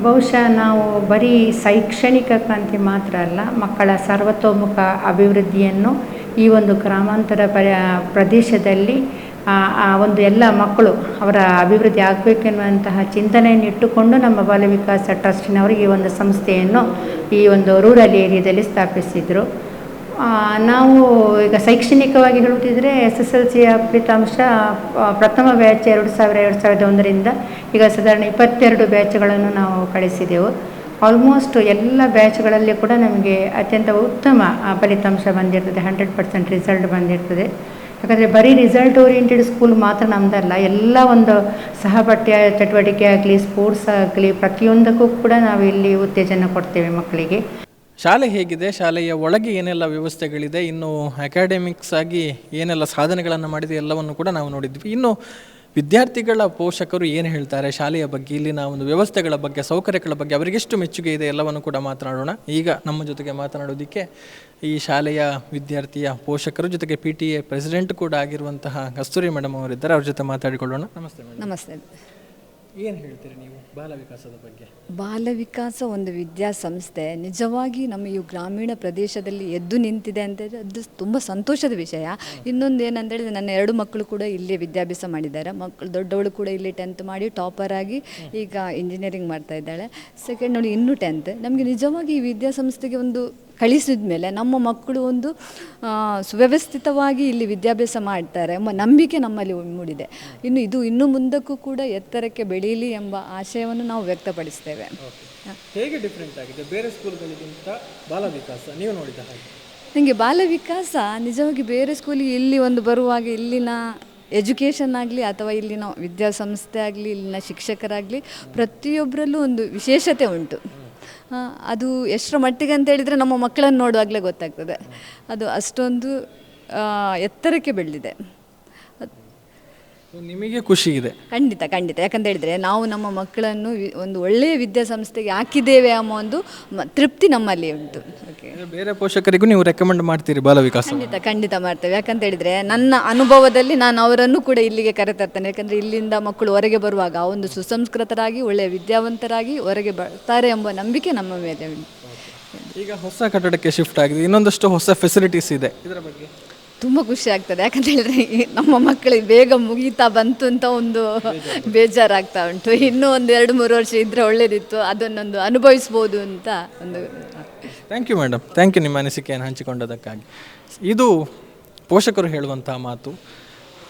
ಬಹುಶಃ ನಾವು ಬರೀ ಶೈಕ್ಷಣಿಕ ಕ್ರಾಂತಿ ಮಾತ್ರ ಅಲ್ಲ, ಮಕ್ಕಳ ಸರ್ವತೋಮುಖ ಅಭಿವೃದ್ಧಿಯನ್ನು ಈ ಒಂದು ಗ್ರಾಮಾಂತರ ಪ್ರದೇಶದಲ್ಲಿ ಒಂದು ಎಲ್ಲ ಮಕ್ಕಳು ಅವರ ಅಭಿವೃದ್ಧಿ ಆಗಬೇಕೆನ್ನುವಂತಹ ಚಿಂತನೆಯನ್ನು ಇಟ್ಟುಕೊಂಡು ನಮ್ಮ ಬಾಲವಿಕಾಸ ಟ್ರಸ್ಟಿನವರು ಈ ಒಂದು ಸಂಸ್ಥೆಯನ್ನು ಈ ಒಂದು ರೂರಲ್ ಏರಿಯಾದಲ್ಲಿ ಸ್ಥಾಪಿಸಿದರು. ನಾವು ಈಗ ಶೈಕ್ಷಣಿಕವಾಗಿ ಹೇಳುತ್ತಿದ್ದರೆ SSLC ಫಲಿತಾಂಶ ಪ್ರಥಮ ಬ್ಯಾಚ್ 2001ರಿಂದ ಈಗ ಸಾಧಾರಣ 22 ಬ್ಯಾಚ್ಗಳನ್ನು ನಾವು ಕಳಿಸಿದೆವು. ಆಲ್ಮೋಸ್ಟ್ ಎಲ್ಲ ಬ್ಯಾಚ್ಗಳಲ್ಲಿ ಕೂಡ ನಮಗೆ ಅತ್ಯಂತ ಉತ್ತಮ ಫಲಿತಾಂಶ ಬಂದಿರ್ತದೆ, 100% ರಿಸಲ್ಟ್ ಬಂದಿರ್ತದೆ. ಯಾಕಂದರೆ ಬರೀ ರಿಸಲ್ಟ್ ಓರಿಯೆಂಟೆಡ್ ಸ್ಕೂಲ್ ಮಾತ್ರ ನಮ್ಮದಲ್ಲ, ಎಲ್ಲ ಒಂದು ಸಹಪಠ್ಯ ಚಟುವಟಿಕೆ ಆಗಲಿ, ಸ್ಪೋರ್ಟ್ಸ್ ಆಗಲಿ, ಪ್ರತಿಯೊಂದಕ್ಕೂ ಕೂಡ ನಾವು ಇಲ್ಲಿ ಉತ್ತೇಜನ ಕೊಡ್ತೇವೆ ಮಕ್ಕಳಿಗೆ. ಶಾಲೆ ಹೇಗಿದೆ, ಶಾಲೆಯ ಒಳಗೆ ಏನೆಲ್ಲ ವ್ಯವಸ್ಥೆಗಳಿದೆ, ಇನ್ನು ಅಕಾಡೆಮಿಕ್ಸ್ ಆಗಿ ಏನೆಲ್ಲ ಸಾಧನೆಗಳನ್ನು ಮಾಡಿದೆ ಎಲ್ಲವನ್ನು ಕೂಡ ನಾವು ನೋಡಿದ್ವಿ. ಇನ್ನು ವಿದ್ಯಾರ್ಥಿಗಳ ಪೋಷಕರು ಏನು ಹೇಳ್ತಾರೆ ಶಾಲೆಯ ಬಗ್ಗೆ, ಇಲ್ಲಿನ ಒಂದು ವ್ಯವಸ್ಥೆಗಳ ಬಗ್ಗೆ, ಸೌಕರ್ಯಗಳ ಬಗ್ಗೆ ಅವರಿಗೆಷ್ಟು ಮೆಚ್ಚುಗೆ ಇದೆ ಎಲ್ಲವನ್ನು ಕೂಡ ಮಾತನಾಡೋಣ. ಈಗ ನಮ್ಮ ಜೊತೆಗೆ ಮಾತನಾಡೋದಕ್ಕೆ ಈ ಶಾಲೆಯ ವಿದ್ಯಾರ್ಥಿಯ ಪೋಷಕರು ಜೊತೆಗೆ PTA ಪ್ರೆಸಿಡೆಂಟ್ ಕೂಡ ಆಗಿರುವಂತಹ ಕಸ್ತೂರಿ ಮೇಡಮ್ ಅವರಿದ್ದಾರೆ. ಅವ್ರ ಜೊತೆ ಮಾತಾಡಿಕೊಳ್ಳೋಣ. ನಮಸ್ತೆ ಮೇಡಮ್. ನಮಸ್ತೆ. ಏನು ಹೇಳ್ತೀರಿ ನೀವು ಬಾಲವಿಕಾಸದ ಬಗ್ಗೆ? ಬಾಲವಿಕಾಸ ಒಂದು ವಿದ್ಯಾಸಂಸ್ಥೆ ನಿಜವಾಗಿ ನಮ್ಮ ಈ ಗ್ರಾಮೀಣ ಪ್ರದೇಶದಲ್ಲಿ ಎದ್ದು ನಿಂತಿದೆ ಅಂತೇಳಿ ಅದು ತುಂಬ ಸಂತೋಷದ ವಿಷಯ. ಇನ್ನೊಂದು ಏನಂತೇಳಿದ್ರೆ ನನ್ನ 2 ಮಕ್ಕಳು ಕೂಡ ಇಲ್ಲೇ ವಿದ್ಯಾಭ್ಯಾಸ ಮಾಡಿದ್ದಾರೆ. ದೊಡ್ಡವಳು ಕೂಡ ಇಲ್ಲಿ 10th ಮಾಡಿ ಟಾಪರ್ ಆಗಿ ಈಗ ಇಂಜಿನಿಯರಿಂಗ್ ಮಾಡ್ತಾ ಇದ್ದಾಳೆ. ಸೆಕೆಂಡ್ ಇನ್ನೂ 10th. ನಮಗೆ ನಿಜವಾಗಿ ಈ ವಿದ್ಯಾಸಂಸ್ಥೆಗೆ ಒಂದು ಕಳಿಸಿದ ಮೇಲೆ ನಮ್ಮ ಮಕ್ಕಳು ಒಂದು ಸುವ್ಯವಸ್ಥಿತವಾಗಿ ಇಲ್ಲಿ ವಿದ್ಯಾಭ್ಯಾಸ ಮಾಡ್ತಾರೆ ಎಂಬ ನಂಬಿಕೆ ನಮ್ಮಲ್ಲಿ ಮೂಡಿದೆ. ಇನ್ನು ಮುಂದಕ್ಕೂ ಕೂಡ ಎತ್ತರಕ್ಕೆ ಬೆಳೀಲಿ ಎಂಬ ಆಶಯವನ್ನು ನಾವು ವ್ಯಕ್ತಪಡಿಸ್ತೇವೆ. ಹೇಗೆ ಡಿಫ್ರೆಂಟ್ ಆಗಿದೆ ಬೇರೆ ಸ್ಕೂಲ್ಗಳಿಗಿಂತ ಬಾಲವಿಕಾಸ ನೀವು ನೋಡಿದ ಹಾಗೆ? ನನಗೆ ಬಾಲವಿಕಾಸ ನಿಜವಾಗಿ ಬೇರೆ ಸ್ಕೂಲಿಗೆ ಇಲ್ಲಿ ಒಂದು ಬರುವಾಗ ಇಲ್ಲಿನ ಎಜುಕೇಷನ್ ಆಗಲಿ ಅಥವಾ ಇಲ್ಲಿನ ವಿದ್ಯಾಸಂಸ್ಥೆ ಆಗಲಿ ಇಲ್ಲಿನ ಶಿಕ್ಷಕರಾಗಲಿ ಪ್ರತಿಯೊಬ್ಬರಲ್ಲೂ ಒಂದು ವಿಶೇಷತೆ ಉಂಟು. ಅದು ಎಷ್ಟರ ಮಟ್ಟಿಗೆ ಅಂತ ಹೇಳಿದರೆ ನಮ್ಮ ಮಕ್ಕಳನ್ನು ನೋಡುವಾಗಲೇ ಗೊತ್ತಾಗ್ತದೆ. ಅದು ಅಷ್ಟೊಂದು ಎತ್ತರಕ್ಕೆ ಬೆಳೆದಿದೆ. ನಿಮಗೆ ಖುಷಿ ಇದೆ? ಖಂಡಿತ ಖಂಡಿತ. ಯಾಕಂತ ಹೇಳಿದರೆ ನಾವು ನಮ್ಮ ಮಕ್ಕಳನ್ನು ಒಂದು ಒಳ್ಳೆಯ ವಿದ್ಯಾಸಂಸ್ಥೆಗೆ ಹಾಕಿದ್ದೇವೆ ಅನ್ನೋ ಒಂದು ತೃಪ್ತಿ ನಮ್ಮಲ್ಲಿ ಉಂಟು. ಬೇರೆ ಪೋಷಕರಿಗೂ ನೀವು ರೆಕಮೆಂಡ್ ಮಾಡ್ತೀರಿ ಬಾಲವಿಕಾಸ? ಖಂಡಿತ ಮಾಡ್ತೇವೆ. ಯಾಕಂತ ಹೇಳಿದರೆ ನನ್ನ ಅನುಭವದಲ್ಲಿ ನಾನು ಅವರನ್ನು ಕೂಡ ಇಲ್ಲಿಗೆ ಕರೆತರ್ತೇನೆ. ಯಾಕಂದರೆ ಇಲ್ಲಿಂದ ಮಕ್ಕಳು ಹೊರಗೆ ಬರುವಾಗ ಒಂದು ಸುಸಂಸ್ಕೃತರಾಗಿ ಒಳ್ಳೆಯ ವಿದ್ಯಾವಂತರಾಗಿ ಹೊರಗೆ ಬರ್ತಾರೆ ಎಂಬ ನಂಬಿಕೆ ನಮ್ಮ ಮೇಲೆ ಉಂಟು. ಈಗ ಹೊಸ ಕಟ್ಟಡಕ್ಕೆ ಶಿಫ್ಟ್ ಆಗಿದೆ, ಇನ್ನೊಂದಷ್ಟು ಹೊಸ ಫೆಸಿಲಿಟೀಸ್ ಇದೆ, ಇದರ ಬಗ್ಗೆ ತುಂಬ ಖುಷಿ ಆಗ್ತದೆ. ಯಾಕಂತ ಹೇಳಿದ್ರೆ ನಮ್ಮ ಮಕ್ಕಳಿಗೆ ಬೇಗ ಮುಗೀತಾ ಬಂತು ಅಂತ ಒಂದು ಬೇಜಾರಾಗ್ತಾ ಉಂಟು. ಇನ್ನೂ ಒಂದು 2-3 ವರ್ಷ ಇದ್ದರೆ ಒಳ್ಳೆಯದಿತ್ತು, ಅದನ್ನೊಂದು ಅನುಭವಿಸ್ಬೋದು ಅಂತ ಒಂದು. Thank you madam, thank you ನಿಮ್ಮ ಅನಿಸಿಕೆಯನ್ನು ಹಂಚಿಕೊಂಡದಕ್ಕಾಗಿ. ಇದು ಪೋಷಕರು ಹೇಳುವಂಥ ಮಾತು.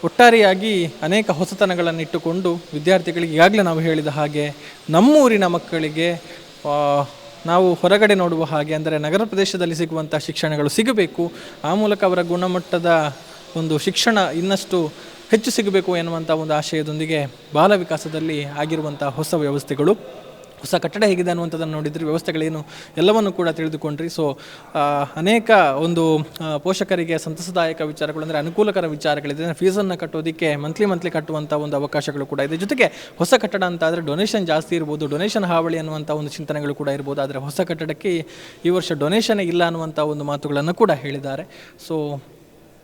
ಒಟ್ಟಾರೆಯಾಗಿ ಅನೇಕ ಹೊಸತನಗಳನ್ನು ಇಟ್ಟುಕೊಂಡು ವಿದ್ಯಾರ್ಥಿಗಳಿಗೆ ಈಗಾಗಲೇ ನಾವು ಹೇಳಿದ ಹಾಗೆ ನಮ್ಮೂರಿನ ಮಕ್ಕಳಿಗೆ ನಾವು ಹೊರಗಡೆ ನೋಡುವ ಹಾಗೆ ಅಂದರೆ ನಗರ ಪ್ರದೇಶದಲ್ಲಿ ಸಿಗುವಂಥ ಶಿಕ್ಷಣಗಳು ಸಿಗಬೇಕು, ಆ ಮೂಲಕ ಅವರ ಗುಣಮಟ್ಟದ ಒಂದು ಶಿಕ್ಷಣ ಇನ್ನಷ್ಟು ಹೆಚ್ಚು ಸಿಗಬೇಕು ಎನ್ನುವಂಥ ಒಂದು ಆಶಯದೊಂದಿಗೆ ಬಾಲವಿಕಾಸದಲ್ಲಿ ಆಗಿರುವಂಥ ಹೊಸ ವ್ಯವಸ್ಥೆಗಳು, ಹೊಸ ಕಟ್ಟಡ ಹೇಗಿದೆ ಅನ್ನುವಂಥದ್ದನ್ನು ನೋಡಿದ್ರಿ, ವ್ಯವಸ್ಥೆಗಳೇನು ಎಲ್ಲವನ್ನು ಕೂಡ ತಿಳಿದುಕೊಂಡ್ರಿ. ಸೊ ಅನೇಕ ಒಂದು ಪೋಷಕರಿಗೆ ಸಂತಸದಾಯಕ ವಿಚಾರಗಳು ಅಂದರೆ ಅನುಕೂಲಕರ ವಿಚಾರಗಳಿದೆ. ಫೀಸನ್ನು ಕಟ್ಟೋದಕ್ಕೆ ಮಂತ್ಲಿ ಕಟ್ಟುವಂಥ ಒಂದು ಅವಕಾಶಗಳು ಕೂಡ ಇದೆ. ಜೊತೆಗೆ ಹೊಸ ಕಟ್ಟಡ ಅಂತ ಆದರೆ ಡೊನೇಷನ್ ಜಾಸ್ತಿ ಇರ್ಬೋದು, ಡೊನೇಷನ್ ಹಾವಳಿ ಅನ್ನುವಂಥ ಒಂದು ಚಿಂತನೆಗಳು ಕೂಡ ಇರ್ಬೋದು. ಆದರೆ ಹೊಸ ಕಟ್ಟಡಕ್ಕೆ ಈ ವರ್ಷ ಡೊನೇಷನ್ ಇಲ್ಲ ಅನ್ನುವಂಥ ಒಂದು ಮಾತುಗಳನ್ನು ಕೂಡ ಹೇಳಿದ್ದಾರೆ. ಸೊ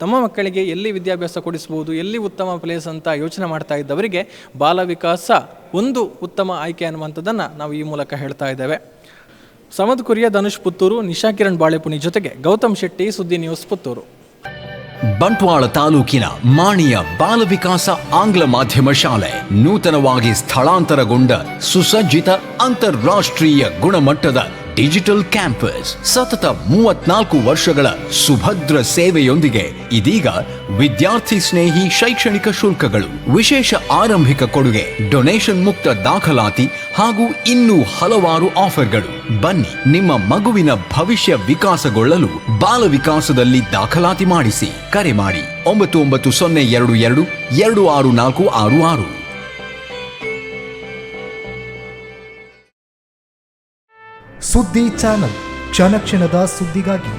ತಮ್ಮ ಮಕ್ಕಳಿಗೆ ಎಲ್ಲಿ ವಿದ್ಯಾಭ್ಯಾಸ ಕೊಡಿಸ್ಬೋದು, ಎಲ್ಲಿ ಉತ್ತಮ ಪ್ಲೇಸ್ ಅಂತ ಯೋಚನೆ ಮಾಡ್ತಾ ಇದ್ದವರಿಗೆ ಬಾಲವಿಕಾಸ ಒಂದು ಉತ್ತಮ ಆಯ್ಕೆ ಅನ್ನುವಂಥದ್ದನ್ನು ನಾವು ಈ ಮೂಲಕ ಹೇಳ್ತಾ ಇದ್ದೇವೆ. ಸಮದ್ ಕುರಿಯ ಧನುಷ್ ಪುತ್ತೂರು, ನಿಶಾ ಕಿರಣ್ ಬಾಳೆಪುನಿ ಜೊತೆಗೆ ಗೌತಮ್ ಶೆಟ್ಟಿ, ಸುದ್ದಿ ನ್ಯೂಸ್ ಪುತ್ತೂರು. ಬಂಟ್ವಾಳ ತಾಲೂಕಿನ ಮಾಣಿಯ ಬಾಲವಿಕಾಸ ಆಂಗ್ಲ ಮಾಧ್ಯಮ ಶಾಲೆ ನೂತನವಾಗಿ ಸ್ಥಳಾಂತರಗೊಂಡ ಸುಸಜ್ಜಿತ ಅಂತಾರಾಷ್ಟ್ರೀಯ ಗುಣಮಟ್ಟದ ಡಿಜಿಟಲ್ ಕ್ಯಾಂಪಸ್. ಸತತ 34 ವರ್ಷಗಳ ಸುಭದ್ರ ಸೇವೆಯೊಂದಿಗೆ ಇದೀಗ ವಿದ್ಯಾರ್ಥಿ ಸ್ನೇಹಿ ಶೈಕ್ಷಣಿಕ ಶುಲ್ಕಗಳು, ವಿಶೇಷ ಆರಂಭಿಕ ಕೊಡುಗೆ, ಡೊನೇಷನ್ ಮುಕ್ತ ದಾಖಲಾತಿ ಹಾಗೂ ಇನ್ನೂ ಹಲವಾರು ಆಫರ್ಗಳು. ಬನ್ನಿ, ನಿಮ್ಮ ಮಗುವಿನ ಭವಿಷ್ಯ ವಿಕಾಸಗೊಳ್ಳಲು ಬಾಲವಿಕಾಸದಲ್ಲಿ ದಾಖಲಾತಿ ಮಾಡಿಸಿ. ಕರೆ ಮಾಡಿ 990222 26466. ಸುದ್ದಿ ಚಾನಲ್, ಕ್ಷಣ ಕ್ಷಣದ ಸುದ್ದಿಗಾಗಿ.